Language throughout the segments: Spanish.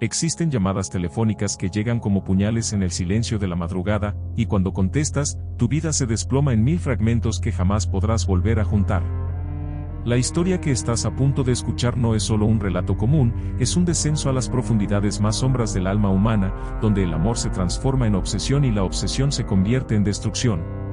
Existen llamadas telefónicas que llegan como puñales en el silencio de la madrugada, y cuando contestas, tu vida se desploma en 1000 fragmentos que jamás podrás volver a juntar. La historia que estás a punto de escuchar no es solo un relato común, es un descenso a las profundidades más sombras del alma humana, donde el amor se transforma en obsesión y la obsesión se convierte en destrucción.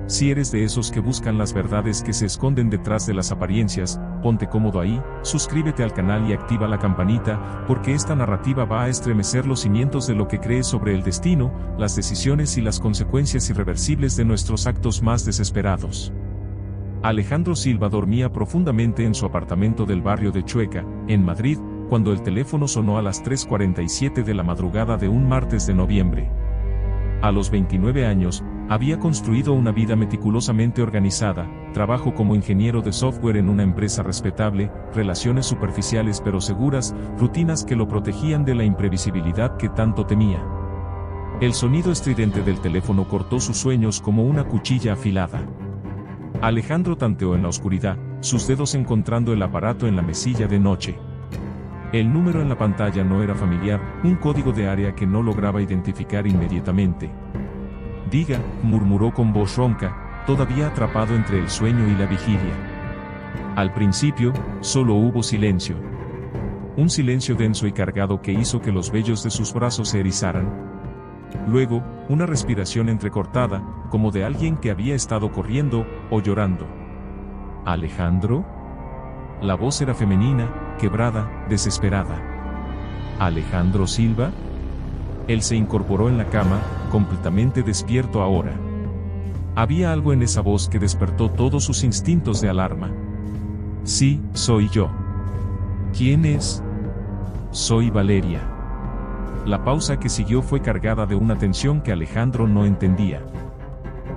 Si eres de esos que buscan las verdades que se esconden detrás de las apariencias, ponte cómodo ahí, suscríbete al canal y activa la campanita, porque esta narrativa va a estremecer los cimientos de lo que crees sobre el destino, las decisiones y las consecuencias irreversibles de nuestros actos más desesperados. Alejandro Silva dormía profundamente en su apartamento del barrio de Chueca, en Madrid, cuando el teléfono sonó a las 3:47 de la madrugada de un martes de noviembre. A los 29 años, había construido una vida meticulosamente organizada, trabajo como ingeniero de software en una empresa respetable, relaciones superficiales pero seguras, rutinas que lo protegían de la imprevisibilidad que tanto temía. El sonido estridente del teléfono cortó sus sueños como una cuchilla afilada. Alejandro tanteó en la oscuridad, sus dedos encontrando el aparato en la mesilla de noche. El número en la pantalla no era familiar, un código de área que no lograba identificar inmediatamente. Diga, murmuró con voz ronca, todavía atrapado entre el sueño y la vigilia. Al principio, solo hubo silencio. Un silencio denso y cargado que hizo que los vellos de sus brazos se erizaran. Luego, una respiración entrecortada, como de alguien que había estado corriendo, o llorando. ¿Alejandro? La voz era femenina, quebrada, desesperada. ¿Alejandro Silva? Él se incorporó en la cama, completamente despierto ahora. Había algo en esa voz que despertó todos sus instintos de alarma. Sí, soy yo. ¿Quién es? Soy Valeria. La pausa que siguió fue cargada de una tensión que Alejandro no entendía.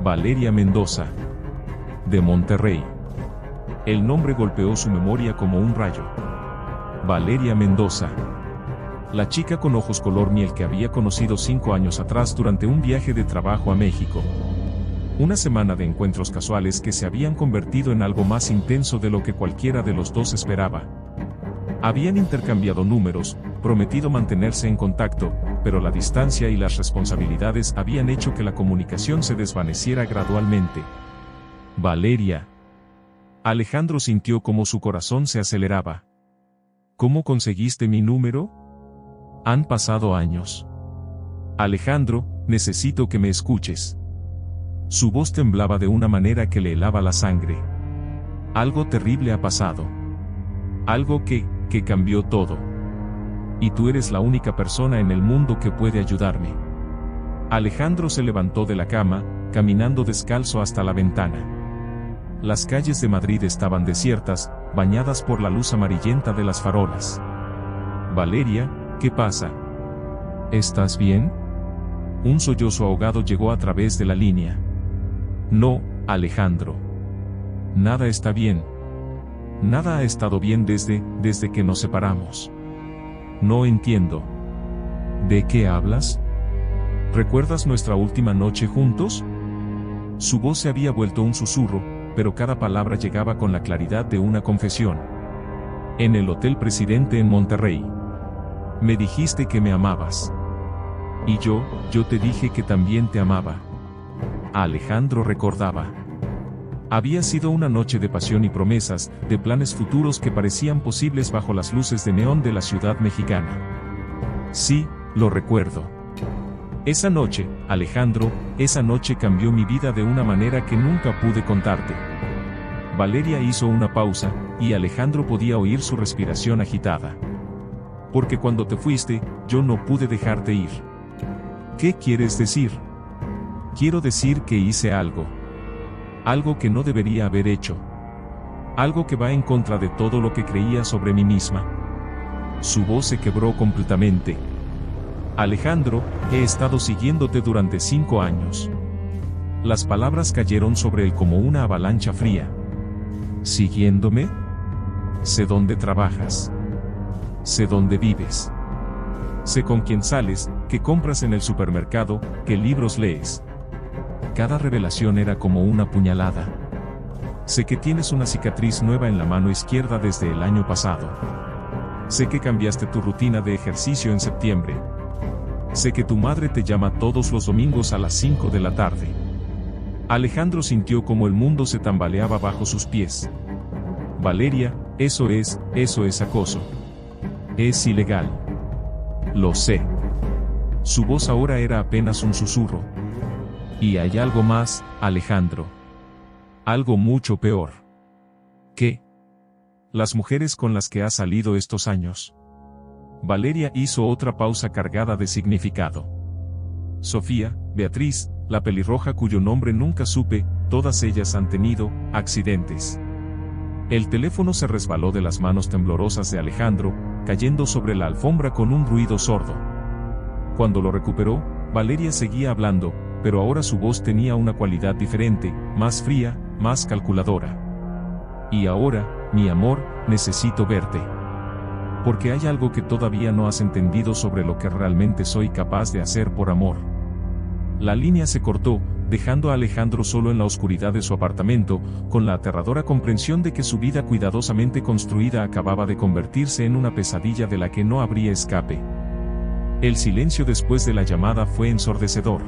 Valeria Mendoza. De Monterrey. El nombre golpeó su memoria como un rayo. Valeria Mendoza. La chica con ojos color miel que había conocido 5 años atrás durante un viaje de trabajo a México. Una semana de encuentros casuales que se habían convertido en algo más intenso de lo que cualquiera de los dos esperaba. Habían intercambiado números, prometido mantenerse en contacto, pero la distancia y las responsabilidades habían hecho que la comunicación se desvaneciera gradualmente. Valeria. Alejandro sintió como su corazón se aceleraba. ¿Cómo conseguiste mi número? Han pasado años. Alejandro, necesito que me escuches. Su voz temblaba de una manera que le helaba la sangre. Algo terrible ha pasado. Algo que cambió todo. Y tú eres la única persona en el mundo que puede ayudarme. Alejandro se levantó de la cama, caminando descalzo hasta la ventana. Las calles de Madrid estaban desiertas, bañadas por la luz amarillenta de las farolas. Valeria, ¿qué pasa? ¿Estás bien? Un sollozo ahogado llegó a través de la línea. No, Alejandro. Nada está bien. Nada ha estado bien desde que nos separamos. No entiendo. ¿De qué hablas? ¿Recuerdas nuestra última noche juntos? Su voz se había vuelto un susurro, pero cada palabra llegaba con la claridad de una confesión. En el Hotel Presidente en Monterrey. Me dijiste que me amabas. Y yo te dije que también te amaba. Alejandro recordaba. Había sido una noche de pasión y promesas, de planes futuros que parecían posibles bajo las luces de neón de la ciudad mexicana. Sí, lo recuerdo. Esa noche, Alejandro, esa noche cambió mi vida de una manera que nunca pude contarte. Valeria hizo una pausa, y Alejandro podía oír su respiración agitada. Porque cuando te fuiste, yo no pude dejarte ir. ¿Qué quieres decir? Quiero decir que hice algo. Algo que no debería haber hecho. Algo que va en contra de todo lo que creía sobre mí misma. Su voz se quebró completamente. Alejandro, he estado siguiéndote durante 5 años. Las palabras cayeron sobre él como una avalancha fría. ¿Siguiéndome? Sé dónde trabajas. Sé dónde vives. Sé con quién sales, qué compras en el supermercado, qué libros lees. Cada revelación era como una puñalada. Sé que tienes una cicatriz nueva en la mano izquierda desde el año pasado. Sé que cambiaste tu rutina de ejercicio en septiembre. Sé que tu madre te llama todos los domingos a las 5 de la tarde. Alejandro sintió como el mundo se tambaleaba bajo sus pies. Valeria, eso es acoso. Es ilegal. Lo sé. Su voz ahora era apenas un susurro. Y hay algo más, Alejandro. Algo mucho peor. ¿Qué? Las mujeres con las que has salido estos años. Valeria hizo otra pausa cargada de significado. Sofía, Beatriz, la pelirroja cuyo nombre nunca supe, todas ellas han tenido accidentes. El teléfono se resbaló de las manos temblorosas de Alejandro, cayendo sobre la alfombra con un ruido sordo. Cuando lo recuperó, Valeria seguía hablando, pero ahora su voz tenía una cualidad diferente, más fría, más calculadora. Y ahora, mi amor, necesito verte. Porque hay algo que todavía no has entendido sobre lo que realmente soy capaz de hacer por amor. La línea se cortó, dejando a Alejandro solo en la oscuridad de su apartamento, con la aterradora comprensión de que su vida cuidadosamente construida acababa de convertirse en una pesadilla de la que no habría escape. El silencio después de la llamada fue ensordecedor.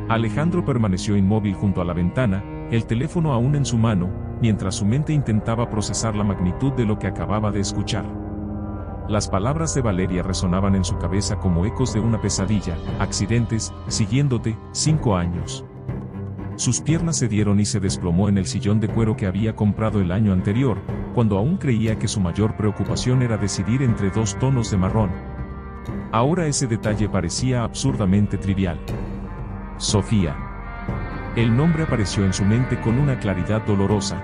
Alejandro permaneció inmóvil junto a la ventana, el teléfono aún en su mano, mientras su mente intentaba procesar la magnitud de lo que acababa de escuchar. Las palabras de Valeria resonaban en su cabeza como ecos de una pesadilla: accidentes, siguiéndote, 5 años. Sus piernas cedieron y se desplomó en el sillón de cuero que había comprado el año anterior, cuando aún creía que su mayor preocupación era decidir entre 2 tonos de marrón. Ahora ese detalle parecía absurdamente trivial. Sofía. El nombre apareció en su mente con una claridad dolorosa.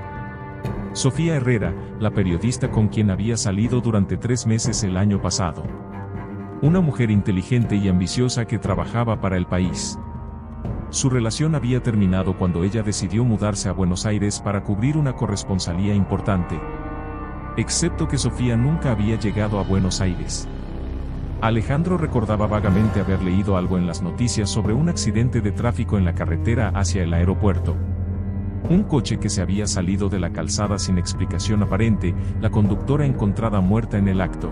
Sofía Herrera, la periodista con quien había salido durante 3 meses el año pasado. Una mujer inteligente y ambiciosa que trabajaba para el país. Su relación había terminado cuando ella decidió mudarse a Buenos Aires para cubrir una corresponsalía importante. Excepto que Sofía nunca había llegado a Buenos Aires. Alejandro recordaba vagamente haber leído algo en las noticias sobre un accidente de tráfico en la carretera hacia el aeropuerto. Un coche que se había salido de la calzada sin explicación aparente, la conductora encontrada muerta en el acto.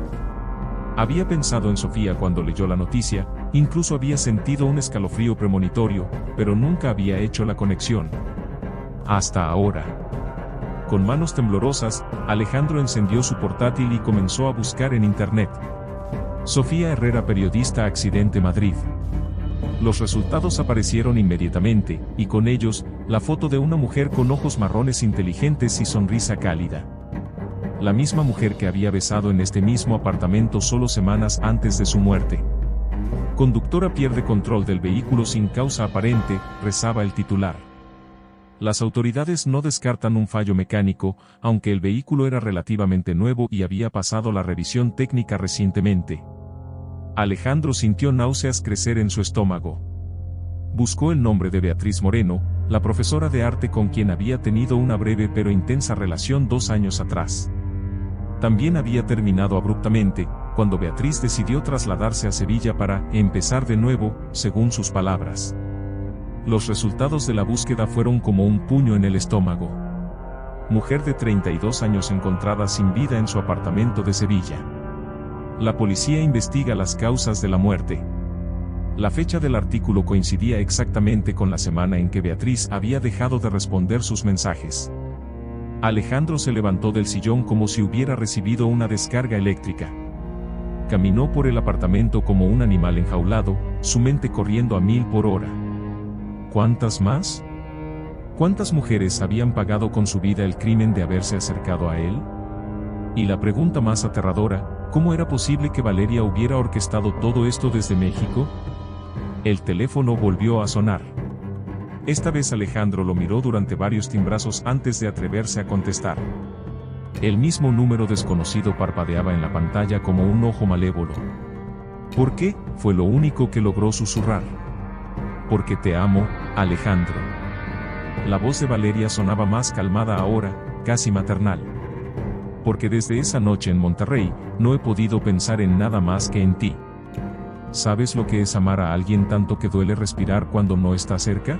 Había pensado en Sofía cuando leyó la noticia, incluso había sentido un escalofrío premonitorio, pero nunca había hecho la conexión. Hasta ahora. Con manos temblorosas, Alejandro encendió su portátil y comenzó a buscar en internet. Sofía Herrera, periodista, accidente Madrid. Los resultados aparecieron inmediatamente, y con ellos, la foto de una mujer con ojos marrones inteligentes y sonrisa cálida. La misma mujer que había besado en este mismo apartamento solo semanas antes de su muerte. Conductora pierde control del vehículo sin causa aparente, rezaba el titular. Las autoridades no descartan un fallo mecánico, aunque el vehículo era relativamente nuevo y había pasado la revisión técnica recientemente. Alejandro sintió náuseas crecer en su estómago. Buscó el nombre de Beatriz Moreno, la profesora de arte con quien había tenido una breve pero intensa relación 2 años atrás. También había terminado abruptamente, cuando Beatriz decidió trasladarse a Sevilla para empezar de nuevo, según sus palabras. Los resultados de la búsqueda fueron como un puño en el estómago. Mujer de 32 años encontrada sin vida en su apartamento de Sevilla. La policía investiga las causas de la muerte. La fecha del artículo coincidía exactamente con la semana en que Beatriz había dejado de responder sus mensajes. Alejandro se levantó del sillón como si hubiera recibido una descarga eléctrica. Caminó por el apartamento como un animal enjaulado, su mente corriendo a 1000 por hora. ¿Cuántas más? ¿Cuántas mujeres habían pagado con su vida el crimen de haberse acercado a él? Y la pregunta más aterradora, ¿cómo era posible que Valeria hubiera orquestado todo esto desde México? El teléfono volvió a sonar. Esta vez Alejandro lo miró durante varios timbrazos antes de atreverse a contestar. El mismo número desconocido parpadeaba en la pantalla como un ojo malévolo. ¿Por qué? Fue lo único que logró susurrar. Porque te amo, Alejandro. La voz de Valeria sonaba más calmada ahora, casi maternal. Porque desde esa noche en Monterrey, no he podido pensar en nada más que en ti. ¿Sabes lo que es amar a alguien tanto que duele respirar cuando no está cerca?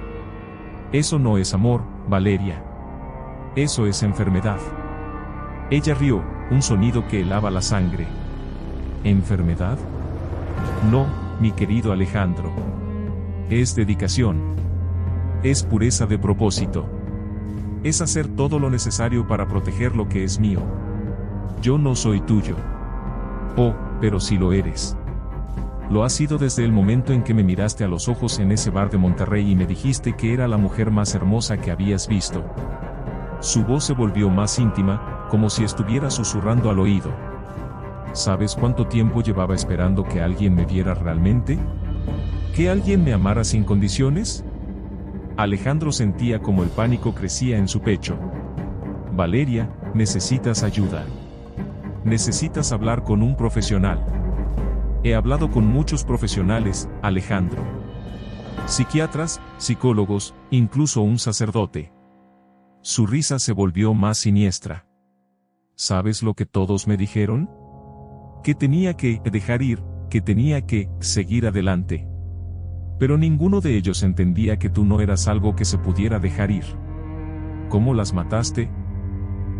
Eso no es amor, Valeria. Eso es enfermedad. Ella rió, un sonido que helaba la sangre. ¿Enfermedad? No, mi querido Alejandro. Es dedicación. Es pureza de propósito. Es hacer todo lo necesario para proteger lo que es mío. Yo no soy tuyo. Oh, pero sí lo eres. Lo has sido desde el momento en que me miraste a los ojos en ese bar de Monterrey y me dijiste que era la mujer más hermosa que habías visto. Su voz se volvió más íntima, como si estuviera susurrando al oído. ¿Sabes cuánto tiempo llevaba esperando que alguien me viera realmente? ¿Que alguien me amara sin condiciones? Alejandro sentía como el pánico crecía en su pecho. Valeria, necesitas ayuda. Necesitas hablar con un profesional. He hablado con muchos profesionales, Alejandro. Psiquiatras, psicólogos, incluso un sacerdote. Su risa se volvió más siniestra. ¿Sabes lo que todos me dijeron? Que tenía que dejar ir, que tenía que seguir adelante. Pero ninguno de ellos entendía que tú no eras algo que se pudiera dejar ir. ¿Cómo las mataste?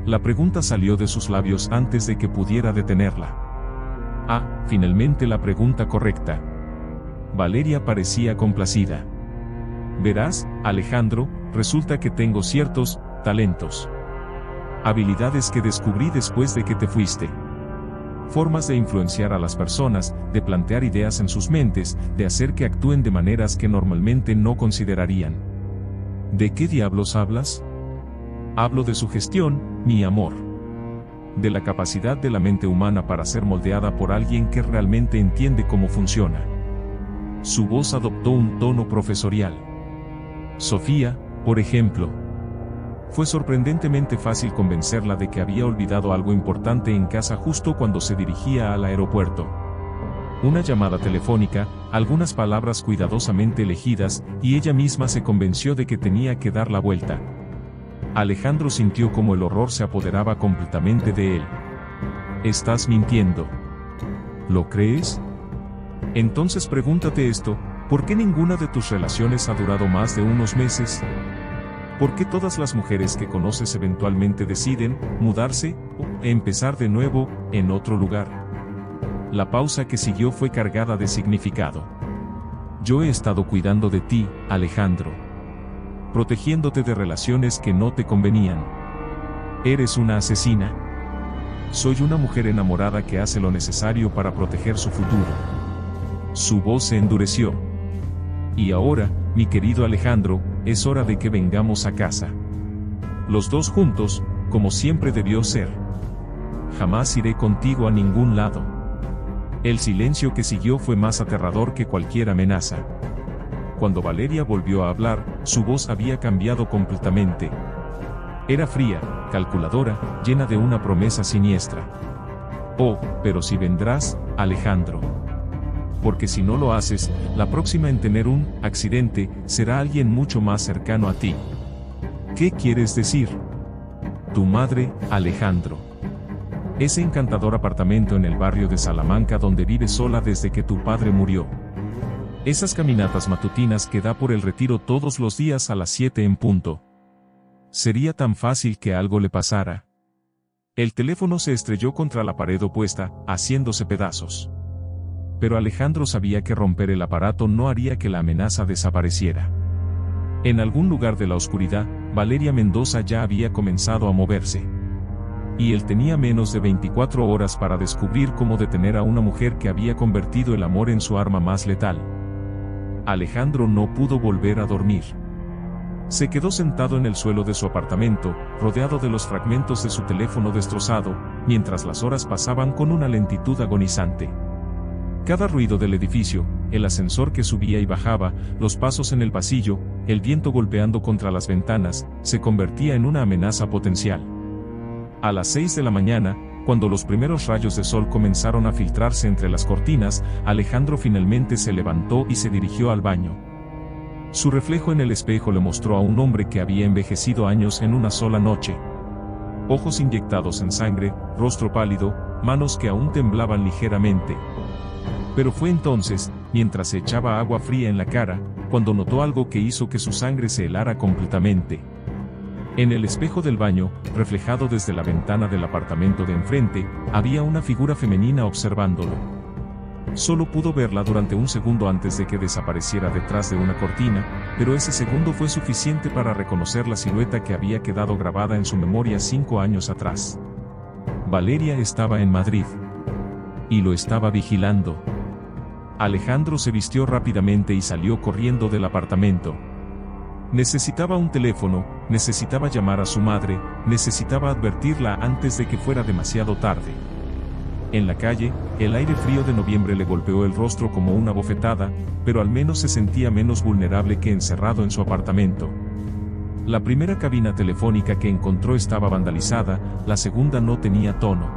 La pregunta salió de sus labios antes de que pudiera detenerla. Ah, finalmente la pregunta correcta. Valeria parecía complacida. Verás, Alejandro, resulta que tengo ciertos talentos. Habilidades que descubrí después de que te fuiste. Formas de influenciar a las personas, de plantear ideas en sus mentes, de hacer que actúen de maneras que normalmente no considerarían. ¿De qué diablos hablas? Hablo de sugestión, mi amor. De la capacidad de la mente humana para ser moldeada por alguien que realmente entiende cómo funciona. Su voz adoptó un tono profesorial. Sofía, por ejemplo. Fue sorprendentemente fácil convencerla de que había olvidado algo importante en casa justo cuando se dirigía al aeropuerto. Una llamada telefónica, algunas palabras cuidadosamente elegidas, y ella misma se convenció de que tenía que dar la vuelta. Alejandro sintió como el horror se apoderaba completamente de él. Estás mintiendo. ¿Lo crees? Entonces pregúntate esto, ¿por qué ninguna de tus relaciones ha durado más de unos meses? ¿Por qué todas las mujeres que conoces eventualmente deciden mudarse o empezar de nuevo en otro lugar? La pausa que siguió fue cargada de significado. Yo he estado cuidando de ti, Alejandro. Protegiéndote de relaciones que no te convenían. Eres una asesina. Soy una mujer enamorada que hace lo necesario para proteger su futuro. Su voz se endureció. Y ahora, mi querido Alejandro, es hora de que vengamos a casa. Los dos juntos, como siempre debió ser. Jamás iré contigo a ningún lado. El silencio que siguió fue más aterrador que cualquier amenaza. Cuando Valeria volvió a hablar, su voz había cambiado completamente. Era fría, calculadora, llena de una promesa siniestra. Oh, pero si vendrás, Alejandro. Porque si no lo haces, la próxima en tener un accidente será alguien mucho más cercano a ti. ¿Qué quieres decir? Tu madre, Alejandro. Ese encantador apartamento en el barrio de Salamanca donde vives sola desde que tu padre murió. Esas caminatas matutinas que da por el Retiro todos los días a las 7 en punto. Sería tan fácil que algo le pasara. El teléfono se estrelló contra la pared opuesta, haciéndose pedazos. Pero Alejandro sabía que romper el aparato no haría que la amenaza desapareciera. En algún lugar de la oscuridad, Valeria Mendoza ya había comenzado a moverse. Y él tenía menos de 24 horas para descubrir cómo detener a una mujer que había convertido el amor en su arma más letal. Alejandro no pudo volver a dormir. Se quedó sentado en el suelo de su apartamento, rodeado de los fragmentos de su teléfono destrozado, mientras las horas pasaban con una lentitud agonizante. Cada ruido del edificio, el ascensor que subía y bajaba, los pasos en el pasillo, el viento golpeando contra las ventanas, se convertía en una amenaza potencial. A las 6 de la mañana, cuando los primeros rayos de sol comenzaron a filtrarse entre las cortinas, Alejandro finalmente se levantó y se dirigió al baño. Su reflejo en el espejo le mostró a un hombre que había envejecido años en una sola noche. Ojos inyectados en sangre, rostro pálido, manos que aún temblaban ligeramente. Pero fue entonces, mientras se echaba agua fría en la cara, cuando notó algo que hizo que su sangre se helara completamente. En el espejo del baño, reflejado desde la ventana del apartamento de enfrente, había una figura femenina observándolo. Solo pudo verla durante un segundo antes de que desapareciera detrás de una cortina, pero ese segundo fue suficiente para reconocer la silueta que había quedado grabada en su memoria 5 años atrás. Valeria estaba en Madrid. Y lo estaba vigilando. Alejandro se vistió rápidamente y salió corriendo del apartamento. Necesitaba un teléfono, necesitaba llamar a su madre, necesitaba advertirla antes de que fuera demasiado tarde. En la calle, el aire frío de noviembre le golpeó el rostro como una bofetada, pero al menos se sentía menos vulnerable que encerrado en su apartamento. La primera cabina telefónica que encontró estaba vandalizada, la segunda no tenía tono.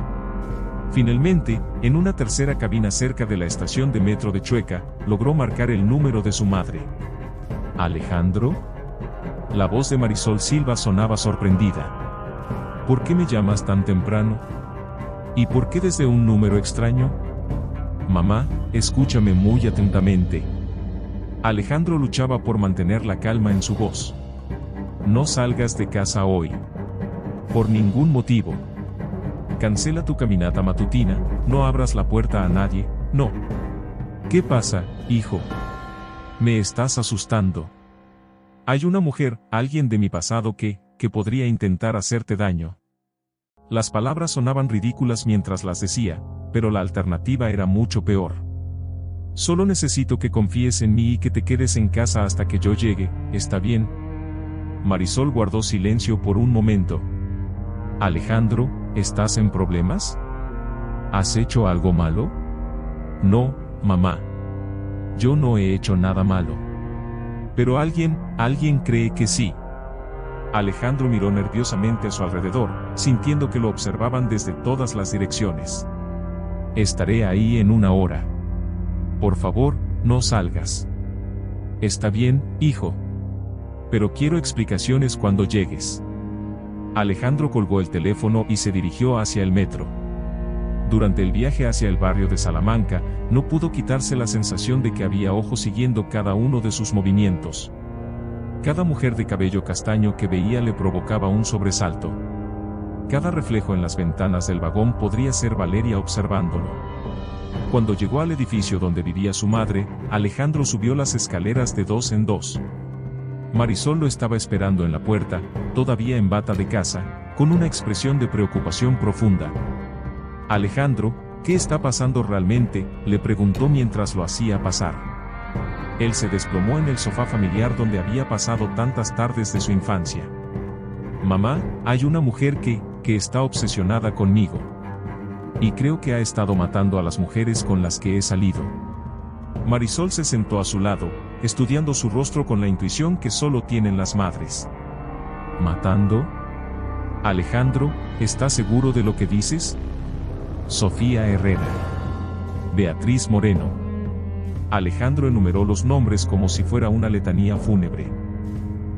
Finalmente, en una tercera cabina cerca de la estación de metro de Chueca, logró marcar el número de su madre. ¿Alejandro? La voz de Marisol Silva sonaba sorprendida. ¿Por qué me llamas tan temprano? ¿Y por qué desde un número extraño? Mamá, escúchame muy atentamente. Alejandro luchaba por mantener la calma en su voz. No salgas de casa hoy. Por ningún motivo. Cancela tu caminata matutina, no abras la puerta a nadie, no. ¿Qué pasa, hijo? Me estás asustando. Hay una mujer, alguien de mi pasado que podría intentar hacerte daño. Las palabras sonaban ridículas mientras las decía, pero la alternativa era mucho peor. Solo necesito que confíes en mí y que te quedes en casa hasta que yo llegue, ¿está bien? Marisol guardó silencio por un momento. Alejandro, ¿estás en problemas? ¿Has hecho algo malo? No, mamá. Yo no he hecho nada malo. Pero alguien cree que sí. Alejandro miró nerviosamente a su alrededor, sintiendo que lo observaban desde todas las direcciones. Estaré ahí en 1 hora. Por favor, no salgas. Está bien, hijo. Pero quiero explicaciones cuando llegues. Alejandro colgó el teléfono y se dirigió hacia el metro. Durante el viaje hacia el barrio de Salamanca, no pudo quitarse la sensación de que había ojos siguiendo cada uno de sus movimientos. Cada mujer de cabello castaño que veía le provocaba un sobresalto. Cada reflejo en las ventanas del vagón podría ser Valeria observándolo. Cuando llegó al edificio donde vivía su madre, Alejandro subió las escaleras de 2 en 2. Marisol lo estaba esperando en la puerta, todavía en bata de casa, con una expresión de preocupación profunda. Alejandro, ¿qué está pasando realmente?, le preguntó mientras lo hacía pasar. Él se desplomó en el sofá familiar donde había pasado tantas tardes de su infancia. Mamá, hay una mujer que está obsesionada conmigo. Y creo que ha estado matando a las mujeres con las que he salido. Marisol se sentó a su lado, estudiando su rostro con la intuición que solo tienen las madres. ¿Matando? Alejandro, ¿estás seguro de lo que dices? Sofía Herrera. Beatriz Moreno. Alejandro enumeró los nombres como si fuera una letanía fúnebre.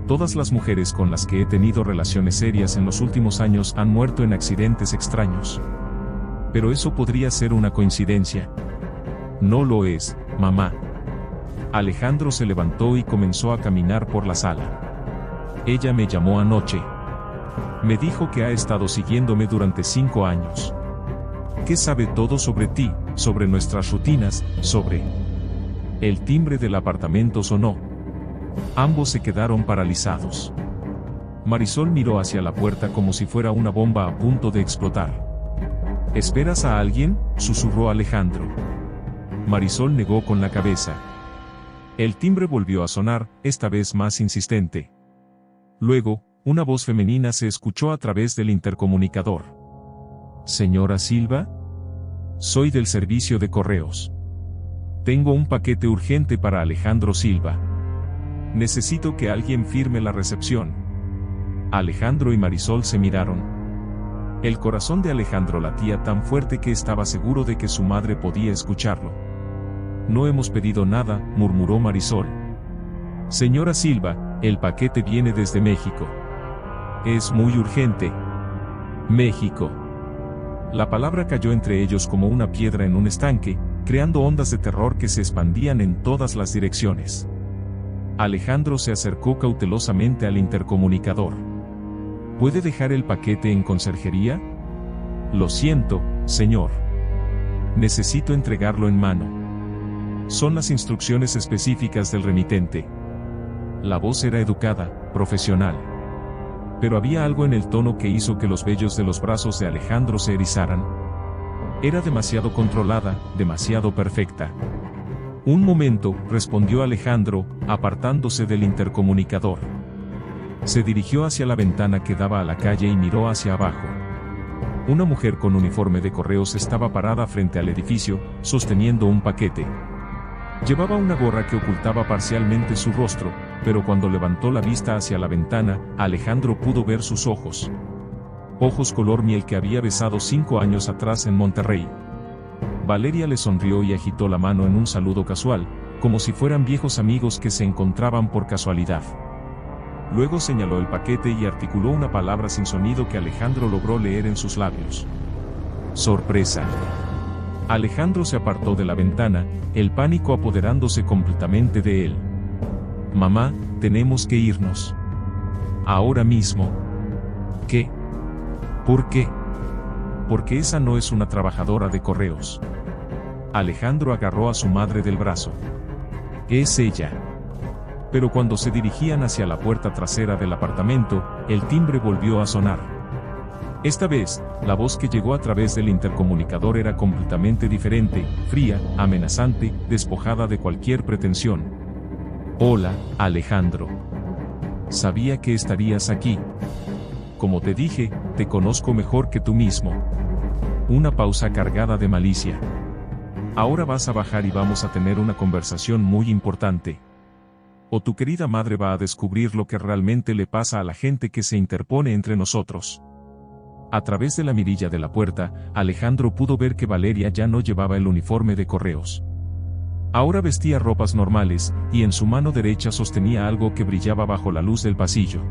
Todas las mujeres con las que he tenido relaciones serias en los últimos años han muerto en accidentes extraños. Pero eso podría ser una coincidencia. No lo es, mamá. Alejandro se levantó y comenzó a caminar por la sala. Ella me llamó anoche. Me dijo que ha estado siguiéndome durante 5 años. ¿Qué sabe todo sobre ti, sobre nuestras rutinas, sobre...? El timbre del apartamento sonó. Ambos se quedaron paralizados. Marisol miró hacia la puerta como si fuera una bomba a punto de explotar. ¿Esperas a alguien?, susurró Alejandro. Marisol negó con la cabeza. El timbre volvió a sonar, esta vez más insistente. Luego, una voz femenina se escuchó a través del intercomunicador. ¿Señora Silva? Soy del servicio de correos. Tengo un paquete urgente para Alejandro Silva. Necesito que alguien firme la recepción. Alejandro y Marisol se miraron. El corazón de Alejandro latía tan fuerte que estaba seguro de que su madre podía escucharlo. No hemos pedido nada, murmuró Marisol. Señora Silva, el paquete viene desde México. Es muy urgente. México. La palabra cayó entre ellos como una piedra en un estanque, creando ondas de terror que se expandían en todas las direcciones. Alejandro se acercó cautelosamente al intercomunicador. ¿Puede dejar el paquete en conserjería? Lo siento, señor. Necesito entregarlo en mano. Son las instrucciones específicas del remitente. La voz era educada, profesional. Pero había algo en el tono que hizo que los vellos de los brazos de Alejandro se erizaran. Era demasiado controlada, demasiado perfecta. Un momento, respondió Alejandro, apartándose del intercomunicador. Se dirigió hacia la ventana que daba a la calle y miró hacia abajo. Una mujer con uniforme de correos estaba parada frente al edificio, sosteniendo un paquete. Llevaba una gorra que ocultaba parcialmente su rostro, pero cuando levantó la vista hacia la ventana, Alejandro pudo ver sus ojos. Ojos color miel que había besado 5 años atrás en Monterrey. Valeria le sonrió y agitó la mano en un saludo casual, como si fueran viejos amigos que se encontraban por casualidad. Luego señaló el paquete y articuló una palabra sin sonido que Alejandro logró leer en sus labios. Sorpresa. Alejandro se apartó de la ventana, el pánico apoderándose completamente de él. Mamá, tenemos que irnos. Ahora mismo. ¿Qué? ¿Por qué? Porque esa no es una trabajadora de correos. Alejandro agarró a su madre del brazo. Es ella. Pero cuando se dirigían hacia la puerta trasera del apartamento, el timbre volvió a sonar. Esta vez, la voz que llegó a través del intercomunicador era completamente diferente, fría, amenazante, despojada de cualquier pretensión. Hola, Alejandro. Sabía que estarías aquí. Como te dije, te conozco mejor que tú mismo. Una pausa cargada de malicia. Ahora vas a bajar y vamos a tener una conversación muy importante. O tu querida madre va a descubrir lo que realmente le pasa a la gente que se interpone entre nosotros. A través de la mirilla de la puerta, Alejandro pudo ver que Valeria ya no llevaba el uniforme de correos. Ahora vestía ropas normales, y en su mano derecha sostenía algo que brillaba bajo la luz del pasillo.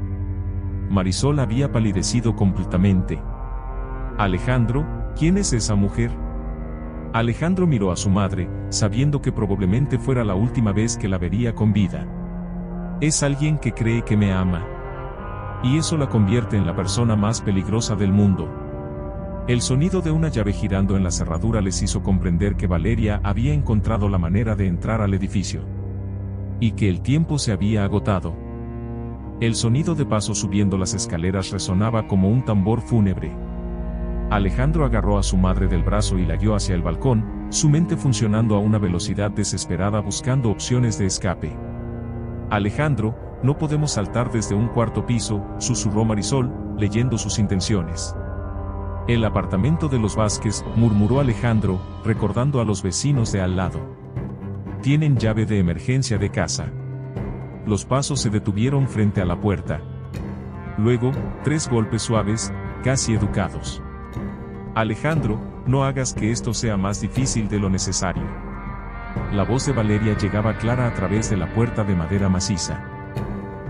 Marisol había palidecido completamente. Alejandro, ¿quién es esa mujer? Alejandro miró a su madre, sabiendo que probablemente fuera la última vez que la vería con vida. Es alguien que cree que me ama. Y eso la convierte en la persona más peligrosa del mundo. El sonido de una llave girando en la cerradura les hizo comprender que Valeria había encontrado la manera de entrar al edificio. Y que el tiempo se había agotado. El sonido de pasos subiendo las escaleras resonaba como un tambor fúnebre. Alejandro agarró a su madre del brazo y la guió hacia el balcón, su mente funcionando a una velocidad desesperada buscando opciones de escape. Alejandro, no podemos saltar desde un cuarto piso, susurró Marisol, leyendo sus intenciones. El apartamento de los Vázquez, murmuró Alejandro, recordando a los vecinos de al lado. Tienen llave de emergencia de casa. Los pasos se detuvieron frente a la puerta. Luego, 3 golpes suaves, casi educados. Alejandro, no hagas que esto sea más difícil de lo necesario. La voz de Valeria llegaba clara a través de la puerta de madera maciza.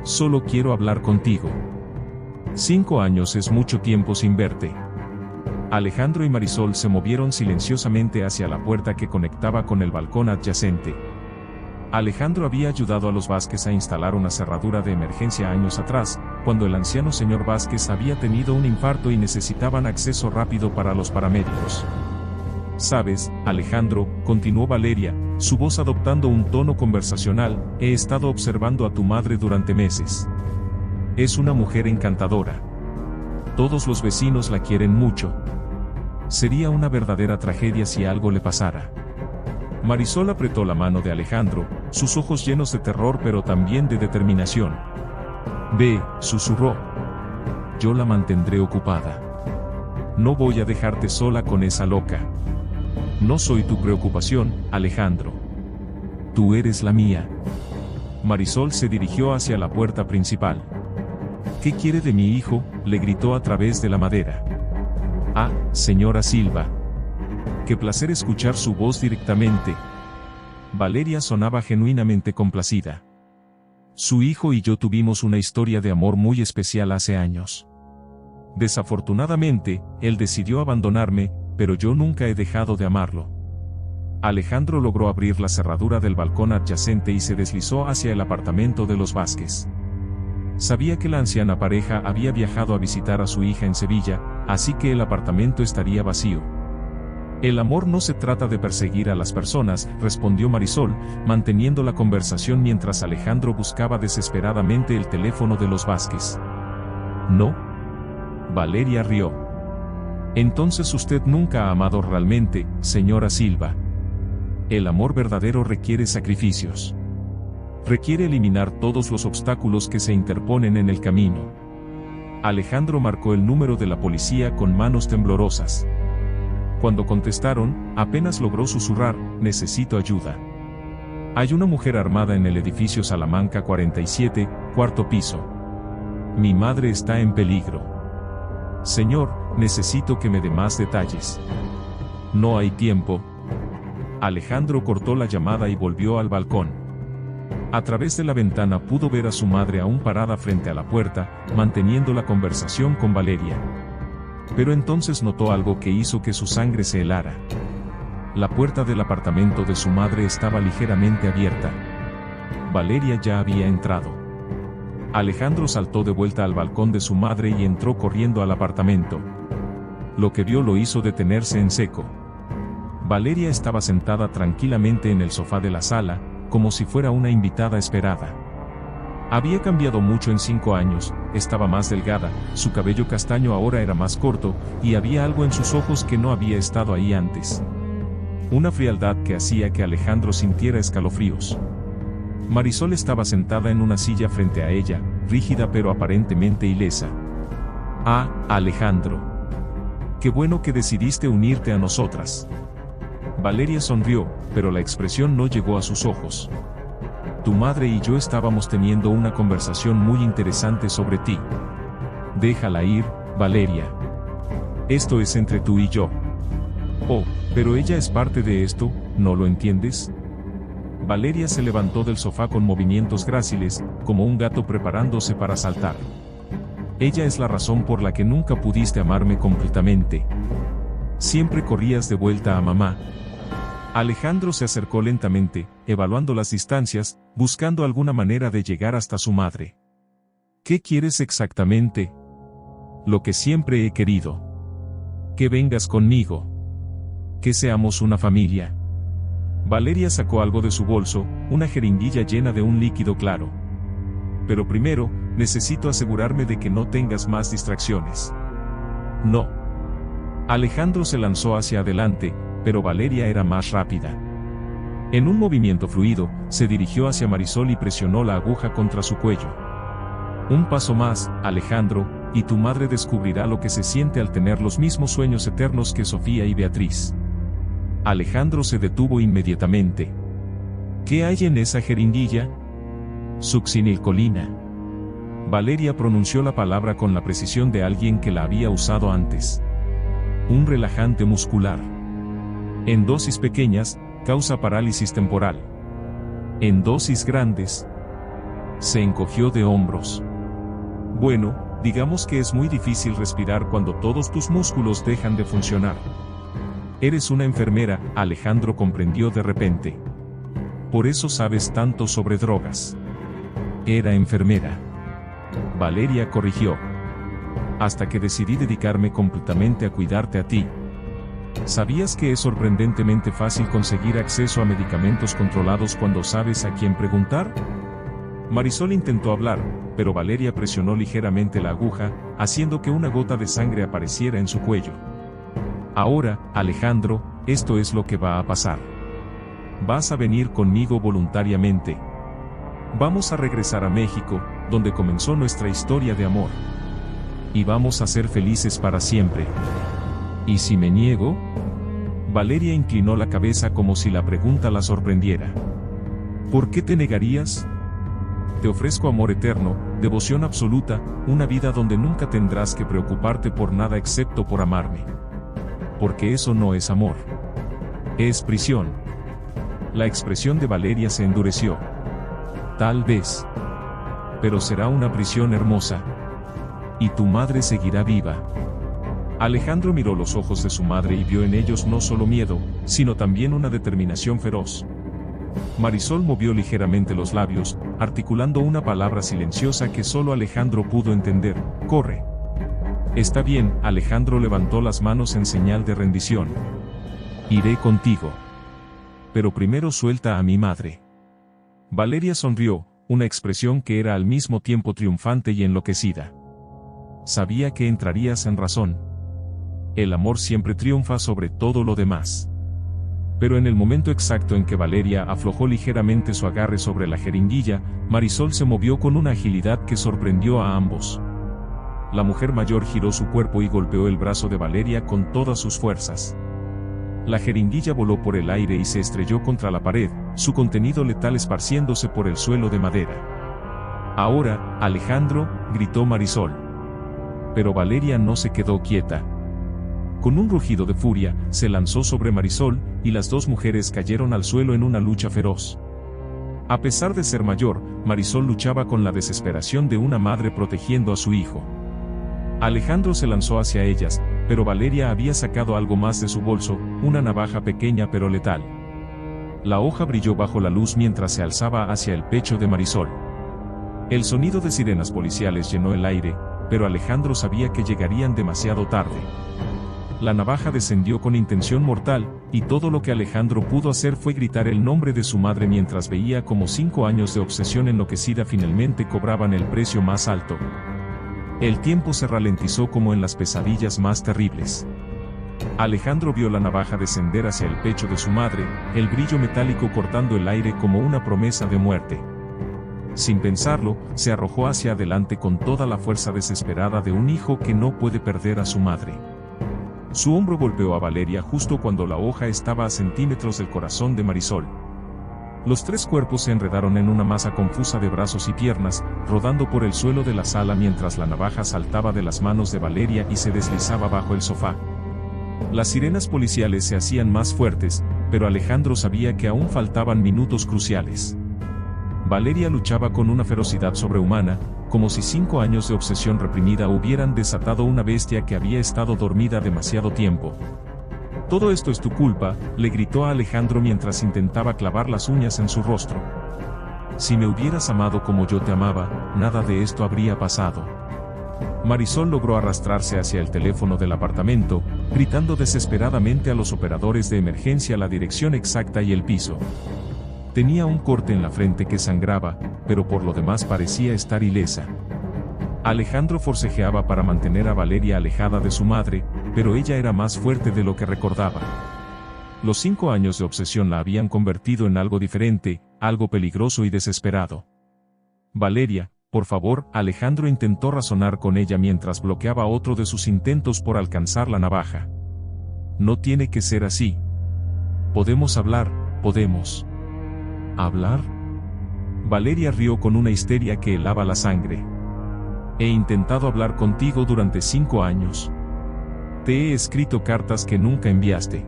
Solo quiero hablar contigo. 5 años es mucho tiempo sin verte. Alejandro y Marisol se movieron silenciosamente hacia la puerta que conectaba con el balcón adyacente. Alejandro había ayudado a los Vázquez a instalar una cerradura de emergencia años atrás, cuando el anciano señor Vázquez había tenido un infarto y necesitaban acceso rápido para los paramédicos. Sabes, Alejandro, continuó Valeria, su voz adoptando un tono conversacional, he estado observando a tu madre durante meses. Es una mujer encantadora. Todos los vecinos la quieren mucho. Sería una verdadera tragedia si algo le pasara. Marisol apretó la mano de Alejandro, sus ojos llenos de terror pero también de determinación. Ve, susurró. Yo la mantendré ocupada. No voy a dejarte sola con esa loca. No soy tu preocupación, Alejandro. Tú eres la mía. Marisol se dirigió hacia la puerta principal. ¿Qué quiere de mi hijo?, le gritó a través de la madera. Ah, señora Silva. Qué placer escuchar su voz directamente. Valeria sonaba genuinamente complacida. Su hijo y yo tuvimos una historia de amor muy especial hace años. Desafortunadamente, él decidió abandonarme, pero yo nunca he dejado de amarlo. Alejandro logró abrir la cerradura del balcón adyacente y se deslizó hacia el apartamento de los Vázquez. Sabía que la anciana pareja había viajado a visitar a su hija en Sevilla, así que el apartamento estaría vacío. El amor no se trata de perseguir a las personas, respondió Marisol, manteniendo la conversación mientras Alejandro buscaba desesperadamente el teléfono de los Vázquez. ¿No? Valeria rió. Entonces usted nunca ha amado realmente, señora Silva. El amor verdadero requiere sacrificios. Requiere eliminar todos los obstáculos que se interponen en el camino. Alejandro marcó el número de la policía con manos temblorosas. Cuando contestaron, apenas logró susurrar: necesito ayuda. Hay una mujer armada en el edificio Salamanca 47, cuarto piso. Mi madre está en peligro. Señor, necesito que me dé más detalles. No hay tiempo. Alejandro cortó la llamada y volvió al balcón. A través de la ventana pudo ver a su madre aún parada frente a la puerta, manteniendo la conversación con Valeria. Pero entonces notó algo que hizo que su sangre se helara. La puerta del apartamento de su madre estaba ligeramente abierta. Valeria ya había entrado. Alejandro saltó de vuelta al balcón de su madre y entró corriendo al apartamento. Lo que vio lo hizo detenerse en seco. Valeria estaba sentada tranquilamente en el sofá de la sala, como si fuera una invitada esperada. Había cambiado mucho en 5 años, estaba más delgada, su cabello castaño ahora era más corto, y había algo en sus ojos que no había estado ahí antes. Una frialdad que hacía que Alejandro sintiera escalofríos. Marisol estaba sentada en una silla frente a ella, rígida pero aparentemente ilesa. Ah, Alejandro. Qué bueno que decidiste unirte a nosotras. Valeria sonrió, pero la expresión no llegó a sus ojos. Tu madre y yo estábamos teniendo una conversación muy interesante sobre ti. Déjala ir, Valeria. Esto es entre tú y yo. Oh, pero ella es parte de esto, ¿no lo entiendes? Valeria se levantó del sofá con movimientos gráciles, como un gato preparándose para saltar. Ella es la razón por la que nunca pudiste amarme completamente. Siempre corrías de vuelta a mamá. Alejandro se acercó lentamente, evaluando las distancias, buscando alguna manera de llegar hasta su madre. ¿Qué quieres exactamente? Lo que siempre he querido. Que vengas conmigo. Que seamos una familia. Valeria sacó algo de su bolso, una jeringuilla llena de un líquido claro. Pero primero, necesito asegurarme de que no tengas más distracciones. No. Alejandro se lanzó hacia adelante, pero Valeria era más rápida. En un movimiento fluido, se dirigió hacia Marisol y presionó la aguja contra su cuello. Un paso más, Alejandro, y tu madre descubrirá lo que se siente al tener los mismos sueños eternos que Sofía y Beatriz. Alejandro se detuvo inmediatamente. ¿Qué hay en esa jeringuilla? Succinilcolina. Valeria pronunció la palabra con la precisión de alguien que la había usado antes. Un relajante muscular. En dosis pequeñas, causa parálisis temporal. En dosis grandes. Se encogió de hombros. Bueno, digamos que es muy difícil respirar cuando todos tus músculos dejan de funcionar. Eres una enfermera, Alejandro comprendió de repente. Por eso sabes tanto sobre drogas. Era enfermera. Valeria corrigió. Hasta que decidí dedicarme completamente a cuidarte a ti. ¿Sabías que es sorprendentemente fácil conseguir acceso a medicamentos controlados cuando sabes a quién preguntar? Marisol intentó hablar, pero Valeria presionó ligeramente la aguja, haciendo que una gota de sangre apareciera en su cuello. Ahora, Alejandro, esto es lo que va a pasar. Vas a venir conmigo voluntariamente. Vamos a regresar a México, donde comenzó nuestra historia de amor. Y vamos a ser felices para siempre. ¿Y si me niego? Valeria inclinó la cabeza como si la pregunta la sorprendiera. ¿Por qué te negarías? Te ofrezco amor eterno, devoción absoluta, una vida donde nunca tendrás que preocuparte por nada excepto por amarme. Porque eso no es amor. Es prisión. La expresión de Valeria se endureció. Tal vez. Pero será una prisión hermosa. Y tu madre seguirá viva. Alejandro miró los ojos de su madre y vio en ellos no solo miedo, sino también una determinación feroz. Marisol movió ligeramente los labios, articulando una palabra silenciosa que solo Alejandro pudo entender: corre. Está bien, Alejandro levantó las manos en señal de rendición. Iré contigo. Pero primero suelta a mi madre. Valeria sonrió, una expresión que era al mismo tiempo triunfante y enloquecida. Sabía que entrarías en razón. El amor siempre triunfa sobre todo lo demás. Pero en el momento exacto en que Valeria aflojó ligeramente su agarre sobre la jeringuilla, Marisol se movió con una agilidad que sorprendió a ambos. La mujer mayor giró su cuerpo y golpeó el brazo de Valeria con todas sus fuerzas. La jeringuilla voló por el aire y se estrelló contra la pared, su contenido letal esparciéndose por el suelo de madera. Ahora, Alejandro, gritó Marisol. Pero Valeria no se quedó quieta. Con un rugido de furia, se lanzó sobre Marisol, y las dos mujeres cayeron al suelo en una lucha feroz. A pesar de ser mayor, Marisol luchaba con la desesperación de una madre protegiendo a su hijo. Alejandro se lanzó hacia ellas, pero Valeria había sacado algo más de su bolso, una navaja pequeña pero letal. La hoja brilló bajo la luz mientras se alzaba hacia el pecho de Marisol. El sonido de sirenas policiales llenó el aire, pero Alejandro sabía que llegarían demasiado tarde. La navaja descendió con intención mortal, y todo lo que Alejandro pudo hacer fue gritar el nombre de su madre mientras veía cómo 5 años de obsesión enloquecida finalmente cobraban el precio más alto. El tiempo se ralentizó como en las pesadillas más terribles. Alejandro vio la navaja descender hacia el pecho de su madre, el brillo metálico cortando el aire como una promesa de muerte. Sin pensarlo, se arrojó hacia adelante con toda la fuerza desesperada de un hijo que no puede perder a su madre. Su hombro golpeó a Valeria justo cuando la hoja estaba a centímetros del corazón de Marisol. Los tres cuerpos se enredaron en una masa confusa de brazos y piernas, rodando por el suelo de la sala mientras la navaja saltaba de las manos de Valeria y se deslizaba bajo el sofá. Las sirenas policiales se hacían más fuertes, pero Alejandro sabía que aún faltaban minutos cruciales. Valeria luchaba con una ferocidad sobrehumana, como si 5 años de obsesión reprimida hubieran desatado una bestia que había estado dormida demasiado tiempo. «Todo esto es tu culpa», le gritó a Alejandro mientras intentaba clavar las uñas en su rostro. «Si me hubieras amado como yo te amaba, nada de esto habría pasado». Marisol logró arrastrarse hacia el teléfono del apartamento, gritando desesperadamente a los operadores de emergencia la dirección exacta y el piso. Tenía un corte en la frente que sangraba, pero por lo demás parecía estar ilesa. Alejandro forcejeaba para mantener a Valeria alejada de su madre, pero ella era más fuerte de lo que recordaba. Los 5 años de obsesión la habían convertido en algo diferente, algo peligroso y desesperado. «Valeria, por favor», Alejandro intentó razonar con ella mientras bloqueaba otro de sus intentos por alcanzar la navaja. «No tiene que ser así. Podemos hablar, podemos». ¿Hablar? Valeria rió con una histeria que helaba la sangre. «He intentado hablar contigo durante 5 años. Te he escrito cartas que nunca enviaste.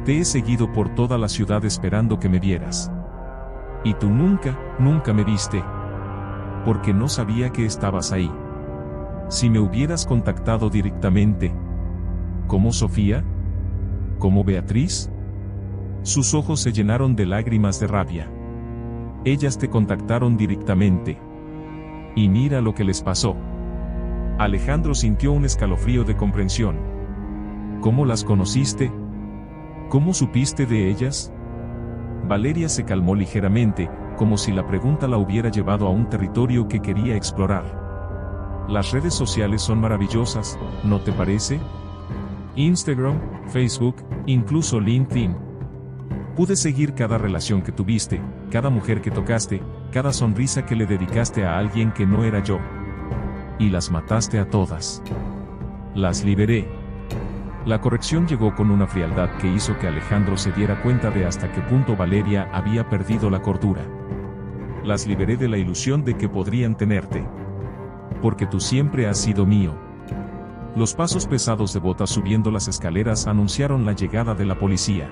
Te he seguido por toda la ciudad esperando que me vieras. Y tú nunca me viste. Porque no sabía que estabas ahí. Si me hubieras contactado directamente. ¿Como Sofía? ¿Como Beatriz?» Sus ojos se llenaron de lágrimas de rabia. «Ellas te contactaron directamente. Y mira lo que les pasó». Alejandro sintió un escalofrío de comprensión. «¿Cómo las conociste? ¿Cómo supiste de ellas?» Valeria se calmó ligeramente, como si la pregunta la hubiera llevado a un territorio que quería explorar. «Las redes sociales son maravillosas, ¿no te parece? Instagram, Facebook, incluso LinkedIn. Pude seguir cada relación que tuviste, cada mujer que tocaste, cada sonrisa que le dedicaste a alguien que no era yo. Y las mataste a todas. Las liberé». La corrección llegó con una frialdad que hizo que Alejandro se diera cuenta de hasta qué punto Valeria había perdido la cordura. «Las liberé de la ilusión de que podrían tenerte. Porque tú siempre has sido mío». Los pasos pesados de botas subiendo las escaleras anunciaron la llegada de la policía.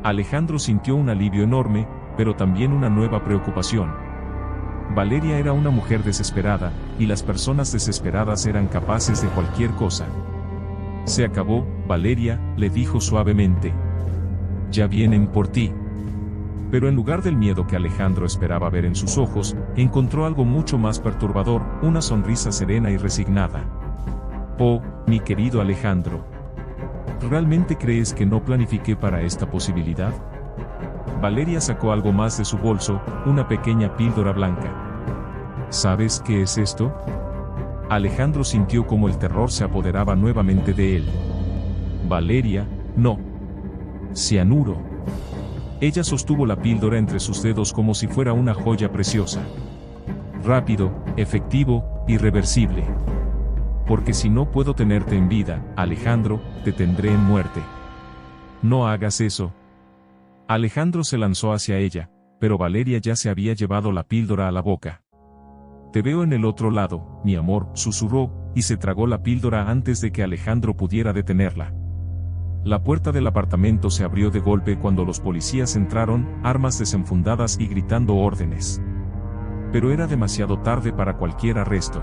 Alejandro sintió un alivio enorme, pero también una nueva preocupación. Valeria era una mujer desesperada, y las personas desesperadas eran capaces de cualquier cosa. «Se acabó, Valeria», le dijo suavemente. «Ya vienen por ti». Pero en lugar del miedo que Alejandro esperaba ver en sus ojos, encontró algo mucho más perturbador, una sonrisa serena y resignada. Oh, mi querido Alejandro. ¿Realmente crees que no planifiqué para esta posibilidad? Valeria sacó algo más de su bolso, una pequeña píldora blanca. ¿Sabes qué es esto? Alejandro sintió como el terror se apoderaba nuevamente de él. Valeria, no. Cianuro. Ella sostuvo la píldora entre sus dedos como si fuera una joya preciosa. Rápido, efectivo, irreversible. Porque si no puedo tenerte en vida, Alejandro, te tendré en muerte. No hagas eso. Alejandro se lanzó hacia ella, pero Valeria ya se había llevado la píldora a la boca. Te veo en el otro lado, mi amor, susurró, y se tragó la píldora antes de que Alejandro pudiera detenerla. La puerta del apartamento se abrió de golpe cuando los policías entraron, armas desenfundadas y gritando órdenes. Pero era demasiado tarde para cualquier arresto.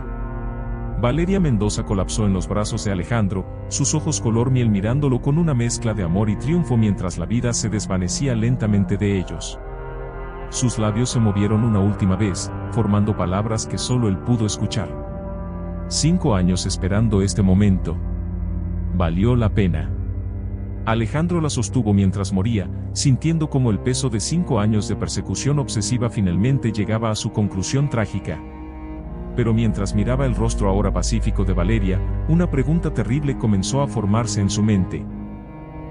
Valeria Mendoza colapsó en los brazos de Alejandro, sus ojos color miel mirándolo con una mezcla de amor y triunfo mientras la vida se desvanecía lentamente de ellos. Sus labios se movieron una última vez, formando palabras que solo él pudo escuchar. 5 años esperando este momento. Valió la pena. Alejandro la sostuvo mientras moría, sintiendo como el peso de 5 años de persecución obsesiva finalmente llegaba a su conclusión trágica. Pero mientras miraba el rostro ahora pacífico de Valeria, una pregunta terrible comenzó a formarse en su mente.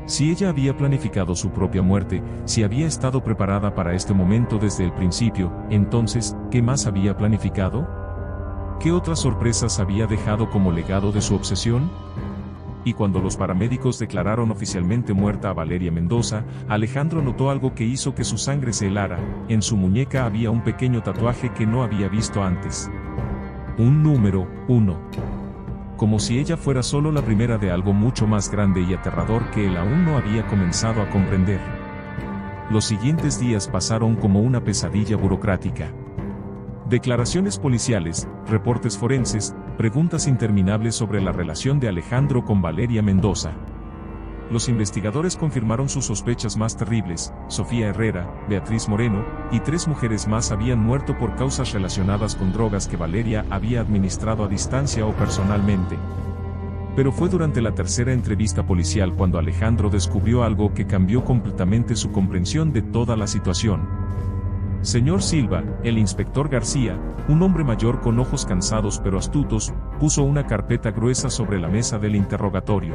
Si ella había planificado su propia muerte, si había estado preparada para este momento desde el principio, entonces, ¿qué más había planificado? ¿Qué otras sorpresas había dejado como legado de su obsesión? Y cuando los paramédicos declararon oficialmente muerta a Valeria Mendoza, Alejandro notó algo que hizo que su sangre se helara. En su muñeca había un pequeño tatuaje que no había visto antes. Un número 1. Como si ella fuera solo la primera de algo mucho más grande y aterrador que él aún no había comenzado a comprender. Los siguientes días pasaron como una pesadilla burocrática. Declaraciones policiales, reportes forenses, preguntas interminables sobre la relación de Alejandro con Valeria Mendoza. Los investigadores confirmaron sus sospechas más terribles. Sofía Herrera, Beatriz Moreno, y 3 mujeres más habían muerto por causas relacionadas con drogas que Valeria había administrado a distancia o personalmente. Pero fue durante la tercera entrevista policial cuando Alejandro descubrió algo que cambió completamente su comprensión de toda la situación. Señor Silva, el inspector García, un hombre mayor con ojos cansados pero astutos, puso una carpeta gruesa sobre la mesa del interrogatorio.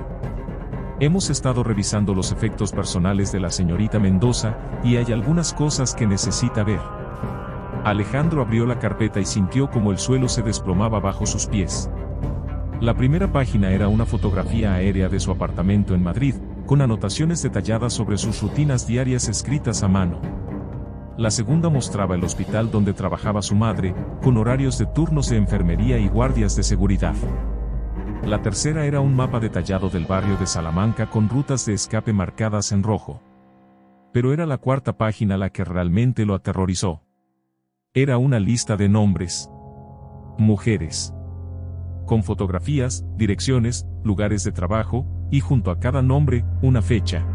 Hemos estado revisando los efectos personales de la señorita Mendoza, y hay algunas cosas que necesita ver. Alejandro abrió la carpeta y sintió como el suelo se desplomaba bajo sus pies. La primera página era una fotografía aérea de su apartamento en Madrid, con anotaciones detalladas sobre sus rutinas diarias escritas a mano. La segunda mostraba el hospital donde trabajaba su madre, con horarios de turnos de enfermería y guardias de seguridad. La tercera era un mapa detallado del barrio de Salamanca con rutas de escape marcadas en rojo. Pero era la cuarta página la que realmente lo aterrorizó. Era una lista de nombres. Mujeres. Con fotografías, direcciones, lugares de trabajo, y junto a cada nombre, una fecha.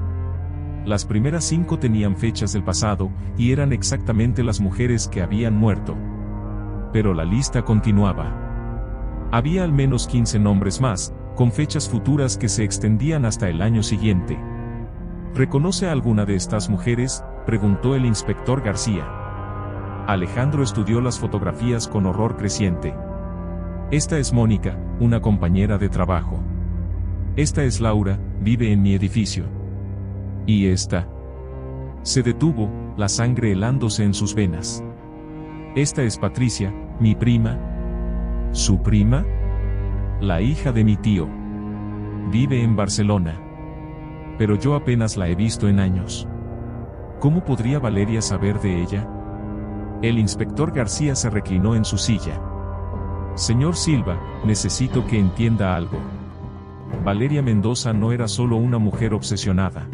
Las primeras 5 tenían fechas del pasado, y eran exactamente las mujeres que habían muerto. Pero la lista continuaba. Había al menos 15 nombres más, con fechas futuras que se extendían hasta el año siguiente. ¿Reconoce a alguna de estas mujeres?, preguntó el inspector García. Alejandro estudió las fotografías con horror creciente. Esta es Mónica, una compañera de trabajo. Esta es Laura, vive en mi edificio. ¿Y esta? Se detuvo, la sangre helándose en sus venas. Esta es Patricia, mi prima. ¿Su prima? La hija de mi tío. Vive en Barcelona. Pero yo apenas la he visto en años. ¿Cómo podría Valeria saber de ella? El inspector García se reclinó en su silla. Señor Silva, necesito que entienda algo. Valeria Mendoza no era solo una mujer obsesionada.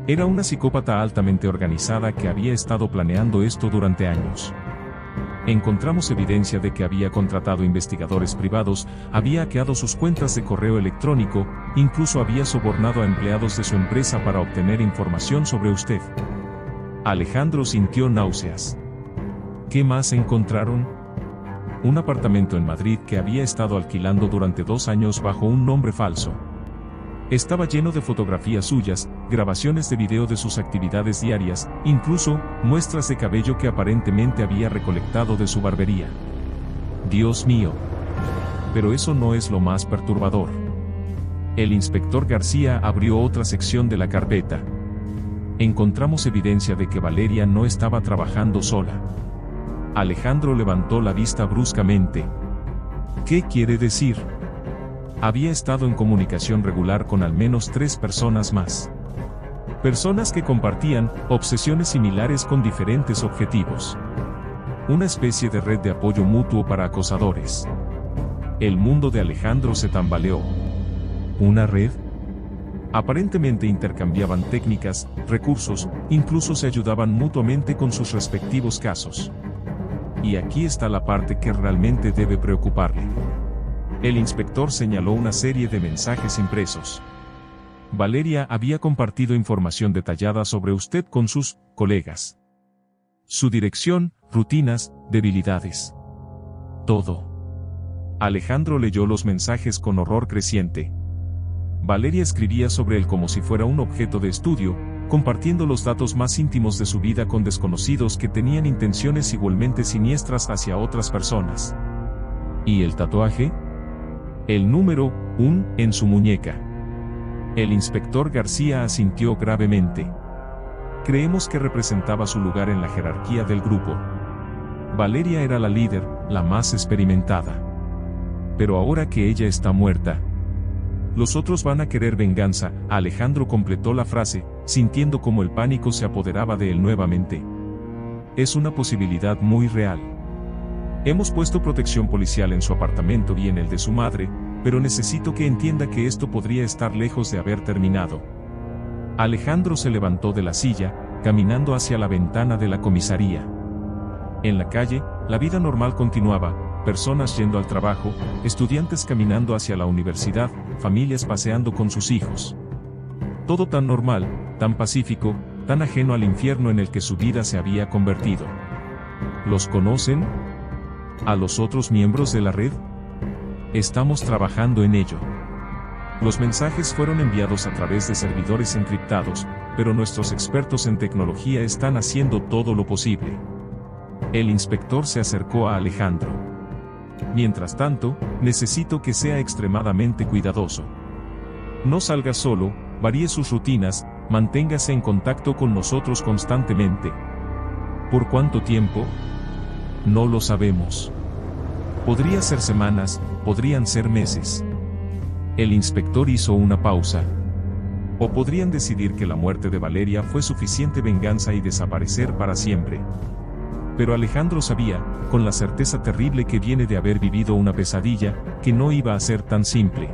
Era una psicópata altamente organizada que había estado planeando esto durante años. Encontramos evidencia de que había contratado investigadores privados, había hackeado sus cuentas de correo electrónico, incluso había sobornado a empleados de su empresa para obtener información sobre usted. Alejandro sintió náuseas. ¿Qué más encontraron? Un apartamento en Madrid que había estado alquilando durante 2 años bajo un nombre falso. Estaba lleno de fotografías suyas, grabaciones de video de sus actividades diarias, incluso muestras de cabello que aparentemente había recolectado de su barbería. Dios mío. Pero eso no es lo más perturbador. El inspector García abrió otra sección de la carpeta. Encontramos evidencia de que Valeria no estaba trabajando sola. Alejandro levantó la vista bruscamente. ¿Qué quiere decir? Había estado en comunicación regular con al menos 3 personas más. Personas que compartían obsesiones similares con diferentes objetivos. Una especie de red de apoyo mutuo para acosadores. El mundo de Alejandro se tambaleó. ¿Una red? Aparentemente intercambiaban técnicas, recursos, incluso se ayudaban mutuamente con sus respectivos casos. Y aquí está la parte que realmente debe preocuparle. El inspector señaló una serie de mensajes impresos. Valeria había compartido información detallada sobre usted con sus colegas. Su dirección, rutinas, debilidades. Todo. Alejandro leyó los mensajes con horror creciente. Valeria escribía sobre él como si fuera un objeto de estudio, compartiendo los datos más íntimos de su vida con desconocidos que tenían intenciones igualmente siniestras hacia otras personas. ¿Y el tatuaje? El número 1 en su muñeca. El inspector García asintió gravemente. Creemos que representaba su lugar en la jerarquía del grupo. Valeria era la líder, la más experimentada. Pero ahora que ella está muerta, los otros van a querer venganza. Alejandro completó la frase, sintiendo como el pánico se apoderaba de él nuevamente. Es una posibilidad muy real. Hemos puesto protección policial en su apartamento y en el de su madre, pero necesito que entienda que esto podría estar lejos de haber terminado. Alejandro se levantó de la silla, caminando hacia la ventana de la comisaría. En la calle, la vida normal continuaba, personas yendo al trabajo, estudiantes caminando hacia la universidad, familias paseando con sus hijos. Todo tan normal, tan pacífico, tan ajeno al infierno en el que su vida se había convertido. ¿Los conocen? ¿A los otros miembros de la red? Estamos trabajando en ello. Los mensajes fueron enviados a través de servidores encriptados, pero nuestros expertos en tecnología están haciendo todo lo posible. El inspector se acercó a Alejandro. Mientras tanto, necesito que sea extremadamente cuidadoso. No salga solo, varíe sus rutinas, manténgase en contacto con nosotros constantemente. ¿Por cuánto tiempo? No lo sabemos. Podría ser semanas, podrían ser meses. El inspector hizo una pausa. O podrían decidir que la muerte de Valeria fue suficiente venganza y desaparecer para siempre. Pero Alejandro sabía, con la certeza terrible que viene de haber vivido una pesadilla, que no iba a ser tan simple.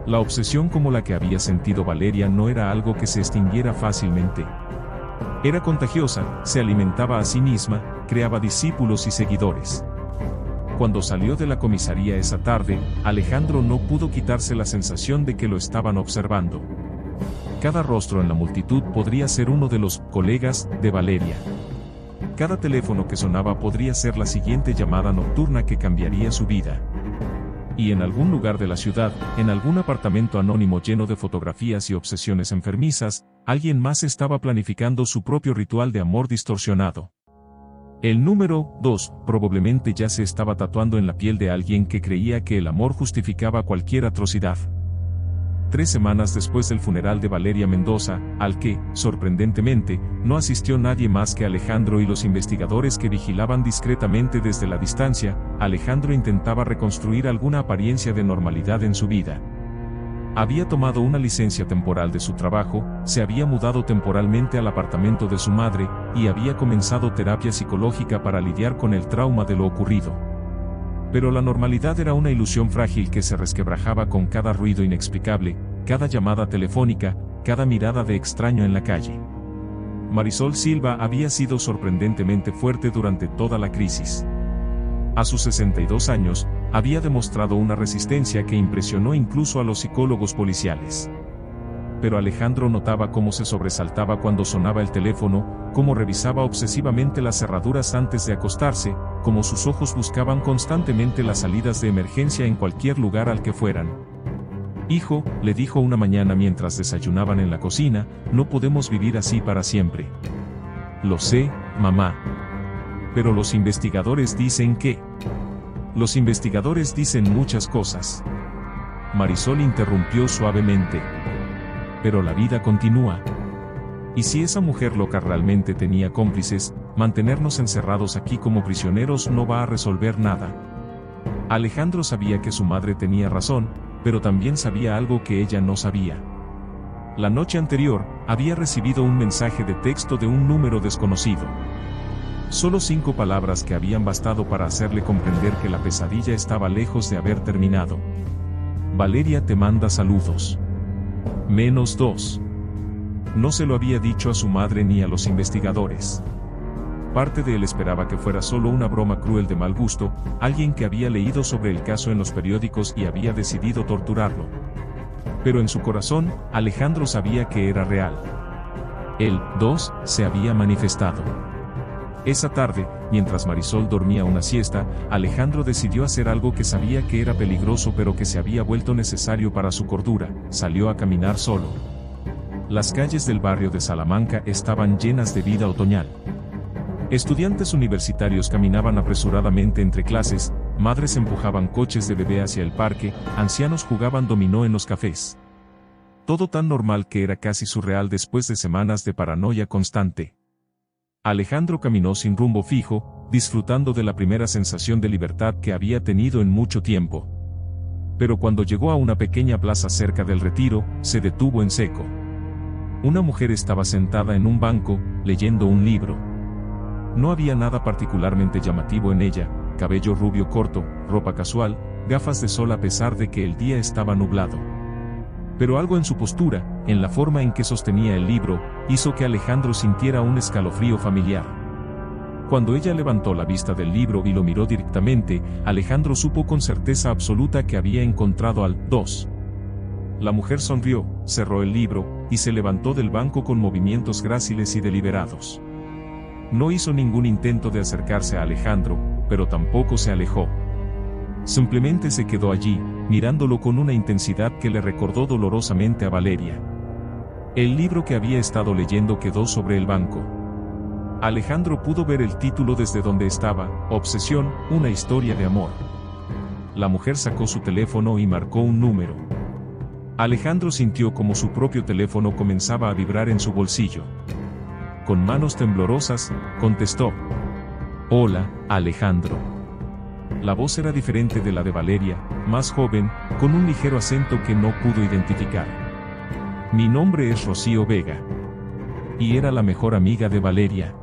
La obsesión como la que había sentido Valeria no era algo que se extinguiera fácilmente. Era contagiosa, se alimentaba a sí misma, creaba discípulos y seguidores. Cuando salió de la comisaría esa tarde, Alejandro no pudo quitarse la sensación de que lo estaban observando. Cada rostro en la multitud podría ser uno de los colegas de Valeria. Cada teléfono que sonaba podría ser la siguiente llamada nocturna que cambiaría su vida. Y en algún lugar de la ciudad, en algún apartamento anónimo lleno de fotografías y obsesiones enfermizas, alguien más estaba planificando su propio ritual de amor distorsionado. El número 2 probablemente ya se estaba tatuando en la piel de alguien que creía que el amor justificaba cualquier atrocidad. 3 semanas después del funeral de Valeria Mendoza, al que, sorprendentemente, no asistió nadie más que Alejandro y los investigadores que vigilaban discretamente desde la distancia, Alejandro intentaba reconstruir alguna apariencia de normalidad en su vida. Había tomado una licencia temporal de su trabajo, se había mudado temporalmente al apartamento de su madre, y había comenzado terapia psicológica para lidiar con el trauma de lo ocurrido. Pero la normalidad era una ilusión frágil que se resquebrajaba con cada ruido inexplicable, cada llamada telefónica, cada mirada de extraño en la calle. Marisol Silva había sido sorprendentemente fuerte durante toda la crisis. A sus 62 años, había demostrado una resistencia que impresionó incluso a los psicólogos policiales. pero Alejandro notaba cómo se sobresaltaba cuando sonaba el teléfono, cómo revisaba obsesivamente las cerraduras antes de acostarse, cómo sus ojos buscaban constantemente las salidas de emergencia en cualquier lugar al que fueran. «Hijo», le dijo una mañana mientras desayunaban en la cocina, «no podemos vivir así para siempre». «Lo sé, mamá. Pero los investigadores dicen que...». «Los investigadores dicen muchas cosas». Marisol interrumpió suavemente. «Pero la vida continúa. Y si esa mujer loca realmente tenía cómplices, mantenernos encerrados aquí como prisioneros no va a resolver nada». Alejandro sabía que su madre tenía razón, pero también sabía algo que ella no sabía. La noche anterior, había recibido un mensaje de texto de un número desconocido. Solo 5 palabras que habían bastado para hacerle comprender que la pesadilla estaba lejos de haber terminado. «Valeria te manda saludos. -2». No se lo había dicho a su madre ni a los investigadores. Parte de él esperaba que fuera solo una broma cruel de mal gusto, alguien que había leído sobre el caso en los periódicos y había decidido torturarlo. Pero en su corazón, Alejandro sabía que era real. El 2 se había manifestado. Esa tarde, mientras Marisol dormía una siesta, Alejandro decidió hacer algo que sabía que era peligroso pero que se había vuelto necesario para su cordura: salió a caminar solo. Las calles del barrio de Salamanca estaban llenas de vida otoñal. Estudiantes universitarios caminaban apresuradamente entre clases, madres empujaban coches de bebé hacia el parque, ancianos jugaban dominó en los cafés. Todo tan normal que era casi surreal después de semanas de paranoia constante. Alejandro caminó sin rumbo fijo, disfrutando de la primera sensación de libertad que había tenido en mucho tiempo. Pero cuando llegó a una pequeña plaza cerca del Retiro, se detuvo en seco. Una mujer estaba sentada en un banco, leyendo un libro. No había nada particularmente llamativo en ella: cabello rubio corto, ropa casual, gafas de sol a pesar de que el día estaba nublado. Pero algo en su postura, en la forma en que sostenía el libro, hizo que Alejandro sintiera un escalofrío familiar. Cuando ella levantó la vista del libro y lo miró directamente, Alejandro supo con certeza absoluta que había encontrado al 2. La mujer sonrió, cerró el libro, y se levantó del banco con movimientos gráciles y deliberados. No hizo ningún intento de acercarse a Alejandro, pero tampoco se alejó. Simplemente se quedó allí, mirándolo con una intensidad que le recordó dolorosamente a Valeria. El libro que había estado leyendo quedó sobre el banco. Alejandro pudo ver el título desde donde estaba: Obsesión, una historia de amor. La mujer sacó su teléfono y marcó un número. Alejandro sintió como su propio teléfono comenzaba a vibrar en su bolsillo. Con manos temblorosas, contestó. «Hola, Alejandro». La voz era diferente de la de Valeria, más joven, con un ligero acento que no pudo identificar. «Mi nombre es Rocío Vega». Y era la mejor amiga de Valeria.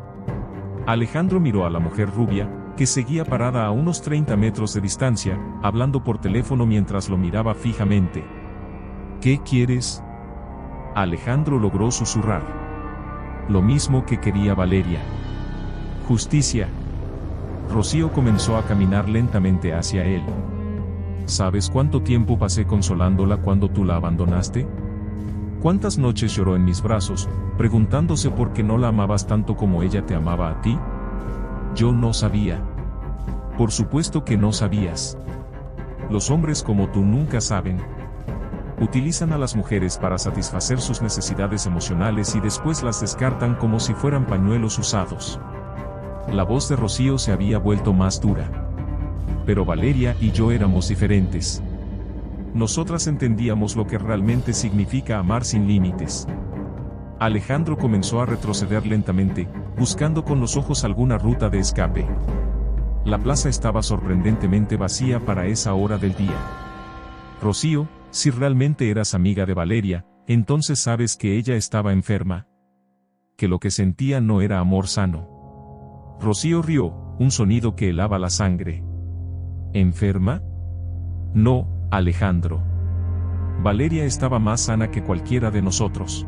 Alejandro miró a la mujer rubia, que seguía parada a unos 30 metros de distancia, hablando por teléfono mientras lo miraba fijamente. «¿Qué quieres?». Alejandro logró susurrar. Lo mismo que quería Valeria. «Justicia». Rocío comenzó a caminar lentamente hacia él. ¿Sabes cuánto tiempo pasé consolándola cuando tú la abandonaste? ¿Cuántas noches lloró en mis brazos, preguntándose por qué no la amabas tanto como ella te amaba a ti? Yo no sabía. Por supuesto que no sabías. Los hombres como tú nunca saben. Utilizan a las mujeres para satisfacer sus necesidades emocionales y después las descartan como si fueran pañuelos usados. La voz de Rocío se había vuelto más dura. Pero Valeria y yo éramos diferentes. Nosotras entendíamos lo que realmente significa amar sin límites. Alejandro comenzó a retroceder lentamente, buscando con los ojos alguna ruta de escape. La plaza estaba sorprendentemente vacía para esa hora del día. Rocío, si realmente eras amiga de Valeria, entonces sabes que ella estaba enferma. Que lo que sentía no era amor sano. Rocío rió, un sonido que helaba la sangre. ¿Enferma? No, Alejandro. Valeria estaba más sana que cualquiera de nosotros.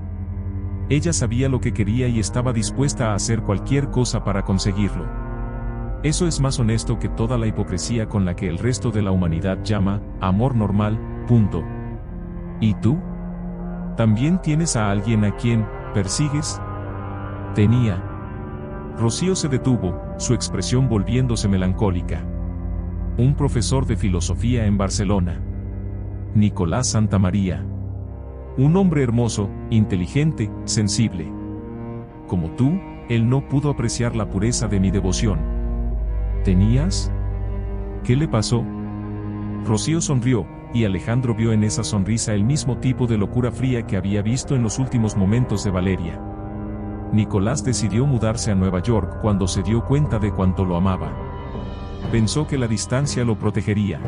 Ella sabía lo que quería y estaba dispuesta a hacer cualquier cosa para conseguirlo. Eso es más honesto que toda la hipocresía con la que el resto de la humanidad llama amor normal, punto. ¿Y tú? ¿También tienes a alguien a quien persigues? Tenía. Rocío se detuvo, su expresión volviéndose melancólica. Un profesor de filosofía en Barcelona. Nicolás Santamaría. Un hombre hermoso, inteligente, sensible. Como tú, él no pudo apreciar la pureza de mi devoción. ¿Tenías? ¿Qué le pasó? Rocío sonrió, y Alejandro vio en esa sonrisa el mismo tipo de locura fría que había visto en los últimos momentos de Valeria. Nicolás decidió mudarse a Nueva York cuando se dio cuenta de cuánto lo amaba. Pensó que la distancia lo protegería.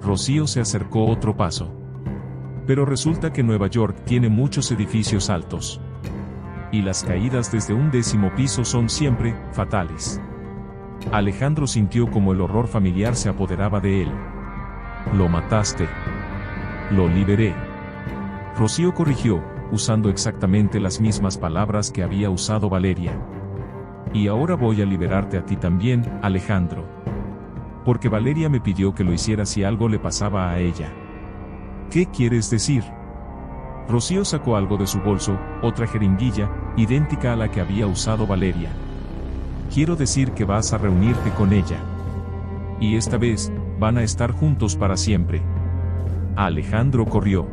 Rocío se acercó otro paso. Pero resulta que Nueva York tiene muchos edificios altos. Y las caídas desde un 10º piso son siempre fatales. Alejandro sintió como el horror familiar se apoderaba de él. Lo mataste. Lo liberé. Rocío corrigió, usando exactamente las mismas palabras que había usado Valeria. Y ahora voy a liberarte a ti también, Alejandro. Porque Valeria me pidió que lo hiciera si algo le pasaba a ella. ¿Qué quieres decir? Rocío sacó algo de su bolso, otra jeringuilla, idéntica a la que había usado Valeria. Quiero decir que vas a reunirte con ella. Y esta vez, van a estar juntos para siempre. Alejandro corrió.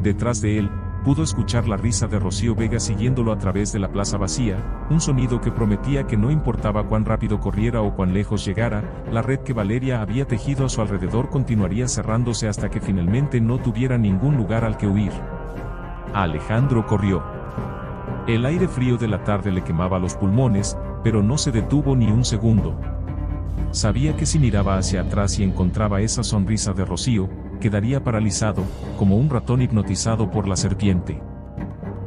Detrás de él, pudo escuchar la risa de Rocío Vega siguiéndolo a través de la plaza vacía, un sonido que prometía que no importaba cuán rápido corriera o cuán lejos llegara, la red que Valeria había tejido a su alrededor continuaría cerrándose hasta que finalmente no tuviera ningún lugar al que huir. Alejandro corrió. El aire frío de la tarde le quemaba los pulmones, pero no se detuvo ni un segundo. Sabía que si miraba hacia atrás y encontraba esa sonrisa de Rocío, quedaría paralizado, como un ratón hipnotizado por la serpiente.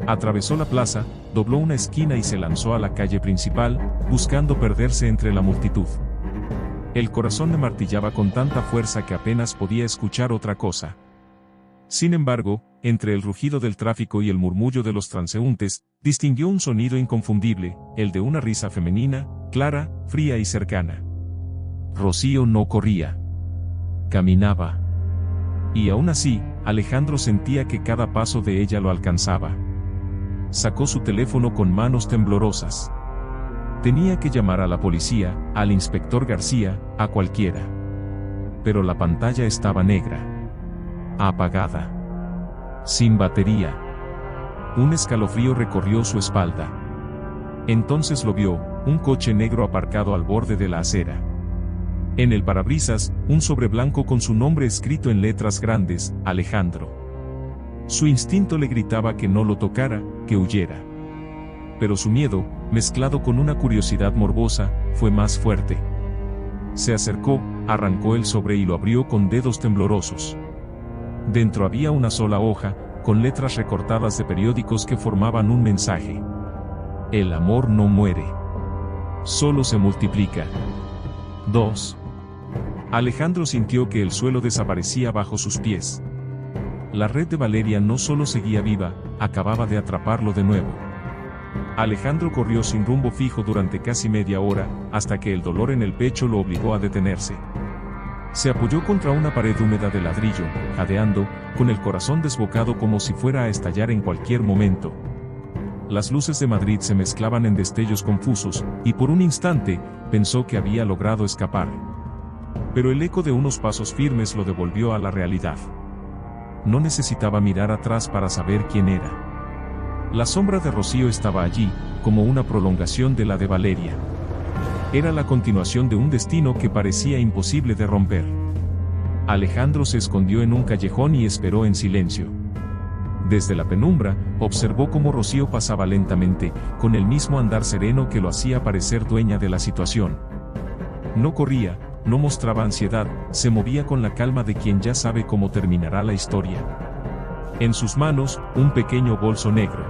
Atravesó la plaza, dobló una esquina y se lanzó a la calle principal, buscando perderse entre la multitud. El corazón le martillaba con tanta fuerza que apenas podía escuchar otra cosa. Sin embargo, entre el rugido del tráfico y el murmullo de los transeúntes, distinguió un sonido inconfundible, el de una risa femenina, clara, fría y cercana. Rocío no corría. Caminaba. Y aún así, Alejandro sentía que cada paso de ella lo alcanzaba. Sacó su teléfono con manos temblorosas. Tenía que llamar a la policía, al inspector García, a cualquiera. Pero la pantalla estaba negra. Apagada. Sin batería. Un escalofrío recorrió su espalda. Entonces lo vio, un coche negro aparcado al borde de la acera. En el parabrisas, un sobre blanco con su nombre escrito en letras grandes, Alejandro. Su instinto le gritaba que no lo tocara, que huyera. Pero su miedo, mezclado con una curiosidad morbosa, fue más fuerte. Se acercó, arrancó el sobre y lo abrió con dedos temblorosos. Dentro había una sola hoja, con letras recortadas de periódicos que formaban un mensaje. El amor no muere. Solo se multiplica. 2. Alejandro sintió que el suelo desaparecía bajo sus pies. La red de Valeria no solo seguía viva, acababa de atraparlo de nuevo. Alejandro corrió sin rumbo fijo durante casi media hora, hasta que el dolor en el pecho lo obligó a detenerse. Se apoyó contra una pared húmeda de ladrillo, jadeando, con el corazón desbocado como si fuera a estallar en cualquier momento. Las luces de Madrid se mezclaban en destellos confusos, y por un instante, pensó que había logrado escapar. Pero el eco de unos pasos firmes lo devolvió a la realidad. No necesitaba mirar atrás para saber quién era. La sombra de Rocío estaba allí, como una prolongación de la de Valeria. Era la continuación de un destino que parecía imposible de romper. Alejandro se escondió en un callejón y esperó en silencio. Desde la penumbra, observó cómo Rocío pasaba lentamente, con el mismo andar sereno que lo hacía parecer dueña de la situación. No corría, no mostraba ansiedad, se movía con la calma de quien ya sabe cómo terminará la historia. En sus manos, un pequeño bolso negro.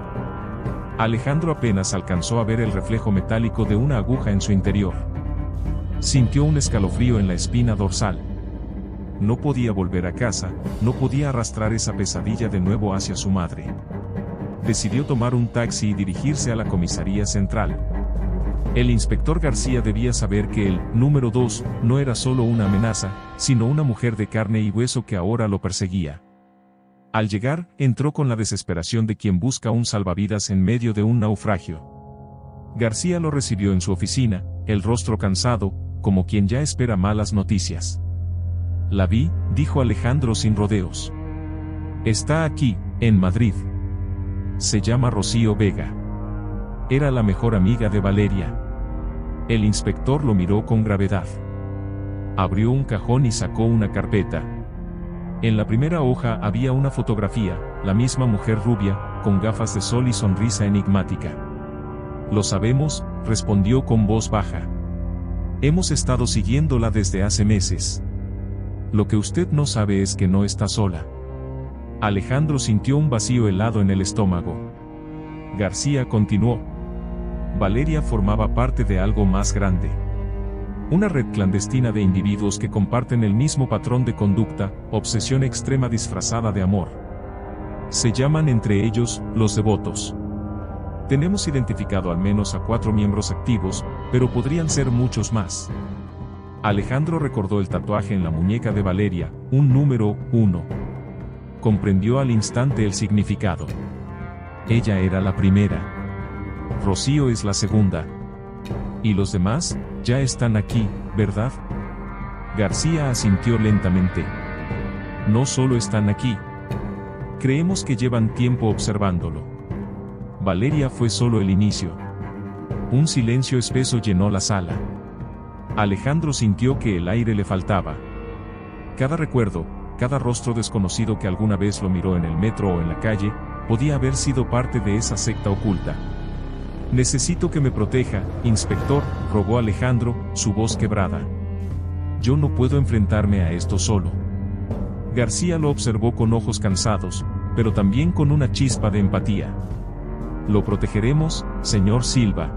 Alejandro apenas alcanzó a ver el reflejo metálico de una aguja en su interior. Sintió un escalofrío en la espina dorsal. No podía volver a casa, no podía arrastrar esa pesadilla de nuevo hacia su madre. Decidió tomar un taxi y dirigirse a la comisaría central. El inspector García debía saber que el número 2 no era solo una amenaza, sino una mujer de carne y hueso que ahora lo perseguía. Al llegar, entró con la desesperación de quien busca un salvavidas en medio de un naufragio. García lo recibió en su oficina, el rostro cansado, como quien ya espera malas noticias. La vi, dijo Alejandro sin rodeos. Está aquí, en Madrid. Se llama Rocío Vega. Era la mejor amiga de Valeria. El inspector lo miró con gravedad. Abrió un cajón y sacó una carpeta. En la primera hoja había una fotografía, la misma mujer rubia, con gafas de sol y sonrisa enigmática. Lo sabemos, respondió con voz baja. Hemos estado siguiéndola desde hace meses. Lo que usted no sabe es que no está sola. Alejandro sintió un vacío helado en el estómago. García continuó. Valeria formaba parte de algo más grande. Una red clandestina de individuos que comparten el mismo patrón de conducta, obsesión extrema disfrazada de amor. Se llaman entre ellos, los devotos. Tenemos identificado al menos a 4 miembros activos, pero podrían ser muchos más. Alejandro recordó el tatuaje en la muñeca de Valeria, un número 1. Comprendió al instante el significado. Ella era la primera. Rocío es la segunda. ¿Y los demás? Ya están aquí, ¿verdad? García asintió lentamente. No solo están aquí. Creemos que llevan tiempo observándolo. Valeria fue solo el inicio. Un silencio espeso llenó la sala. Alejandro sintió que el aire le faltaba. Cada recuerdo, cada rostro desconocido que alguna vez lo miró en el metro o en la calle, podía haber sido parte de esa secta oculta. Necesito que me proteja, inspector, rogó Alejandro, su voz quebrada. Yo no puedo enfrentarme a esto solo. García lo observó con ojos cansados, pero también con una chispa de empatía. Lo protegeremos, señor Silva.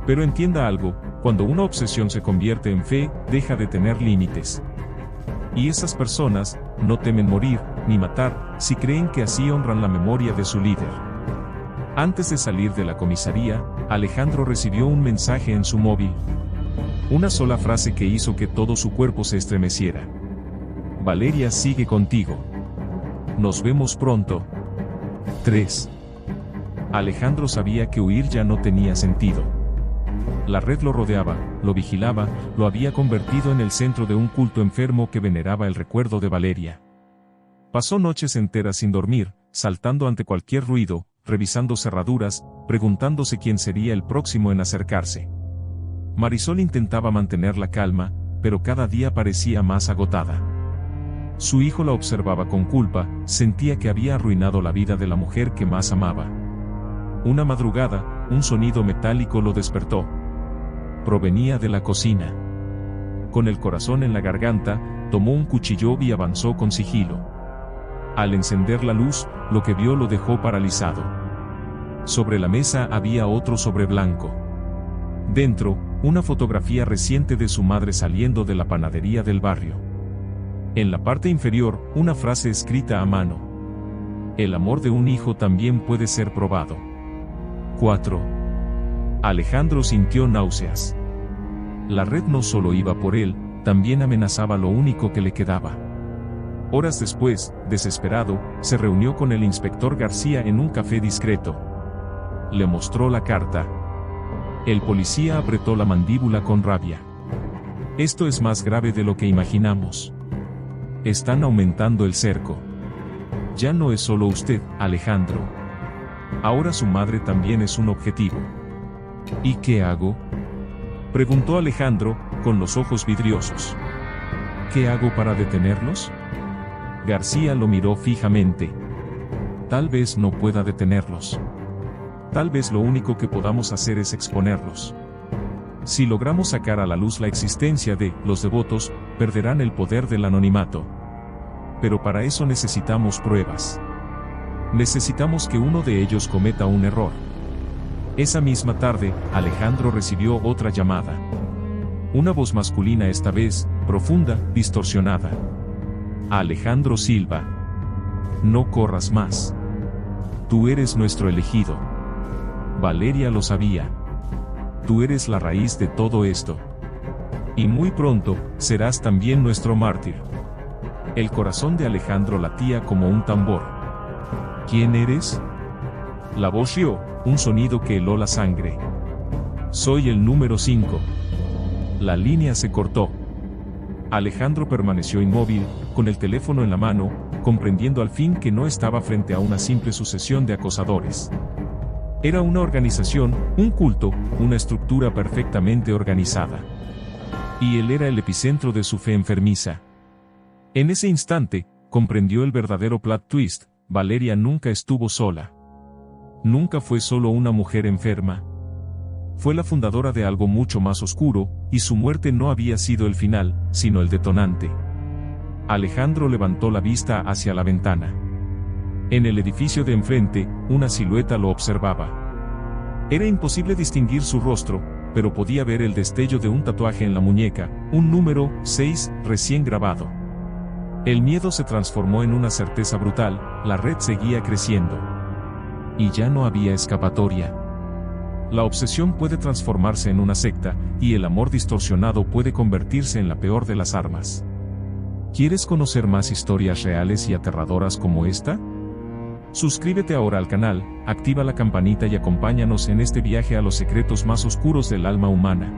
Pero entienda algo, cuando una obsesión se convierte en fe, deja de tener límites. Y esas personas, no temen morir, ni matar, si creen que así honran la memoria de su líder. Antes de salir de la comisaría, Alejandro recibió un mensaje en su móvil. Una sola frase que hizo que todo su cuerpo se estremeciera. Valeria sigue contigo. Nos vemos pronto. 3. Alejandro sabía que huir ya no tenía sentido. La red lo rodeaba, lo vigilaba, lo había convertido en el centro de un culto enfermo que veneraba el recuerdo de Valeria. Pasó noches enteras sin dormir, saltando ante cualquier ruido, revisando cerraduras, preguntándose quién sería el próximo en acercarse. Marisol intentaba mantener la calma, pero cada día parecía más agotada. Su hijo la observaba con culpa, sentía que había arruinado la vida de la mujer que más amaba. Una madrugada, un sonido metálico lo despertó. Provenía de la cocina. Con el corazón en la garganta, tomó un cuchillo y avanzó con sigilo. Al encender la luz, lo que vio lo dejó paralizado. Sobre la mesa había otro sobre blanco. Dentro, una fotografía reciente de su madre saliendo de la panadería del barrio. En la parte inferior, una frase escrita a mano. El amor de un hijo también puede ser probado. 4. Alejandro sintió náuseas. La red no solo iba por él, también amenazaba lo único que le quedaba. Horas después, desesperado, se reunió con el inspector García en un café discreto. Le mostró la carta. El policía apretó la mandíbula con rabia. Esto es más grave de lo que imaginamos. Están aumentando el cerco. Ya no es solo usted, Alejandro. Ahora su madre también es un objetivo. ¿Y qué hago?, preguntó Alejandro, con los ojos vidriosos. ¿Qué hago para detenerlos? García lo miró fijamente. Tal vez no pueda detenerlos. Tal vez lo único que podamos hacer es exponerlos. Si logramos sacar a la luz la existencia de los devotos, perderán el poder del anonimato. Pero para eso necesitamos pruebas. Necesitamos que uno de ellos cometa un error. Esa misma tarde, Alejandro recibió otra llamada. Una voz masculina, esta vez, profunda, distorsionada. Alejandro Silva. No corras más. Tú eres nuestro elegido. Valeria lo sabía. Tú eres la raíz de todo esto. Y muy pronto, serás también nuestro mártir. El corazón de Alejandro latía como un tambor. ¿Quién eres? La voz rió, un sonido que heló la sangre. Soy el número 5. La línea se cortó. Alejandro permaneció inmóvil, con el teléfono en la mano, comprendiendo al fin que no estaba frente a una simple sucesión de acosadores. Era una organización, un culto, una estructura perfectamente organizada. Y él era el epicentro de su fe enfermiza. En ese instante, comprendió el verdadero plot twist: Valeria nunca estuvo sola. Nunca fue solo una mujer enferma. Fue la fundadora de algo mucho más oscuro, y su muerte no había sido el final, sino el detonante. Alejandro levantó la vista hacia la ventana. En el edificio de enfrente, una silueta lo observaba. Era imposible distinguir su rostro, pero podía ver el destello de un tatuaje en la muñeca, un número 6 recién grabado. El miedo se transformó en una certeza brutal: la red seguía creciendo. Y ya no había escapatoria. La obsesión puede transformarse en una secta, y el amor distorsionado puede convertirse en la peor de las armas. ¿Quieres conocer más historias reales y aterradoras como esta? Suscríbete ahora al canal, activa la campanita y acompáñanos en este viaje a los secretos más oscuros del alma humana.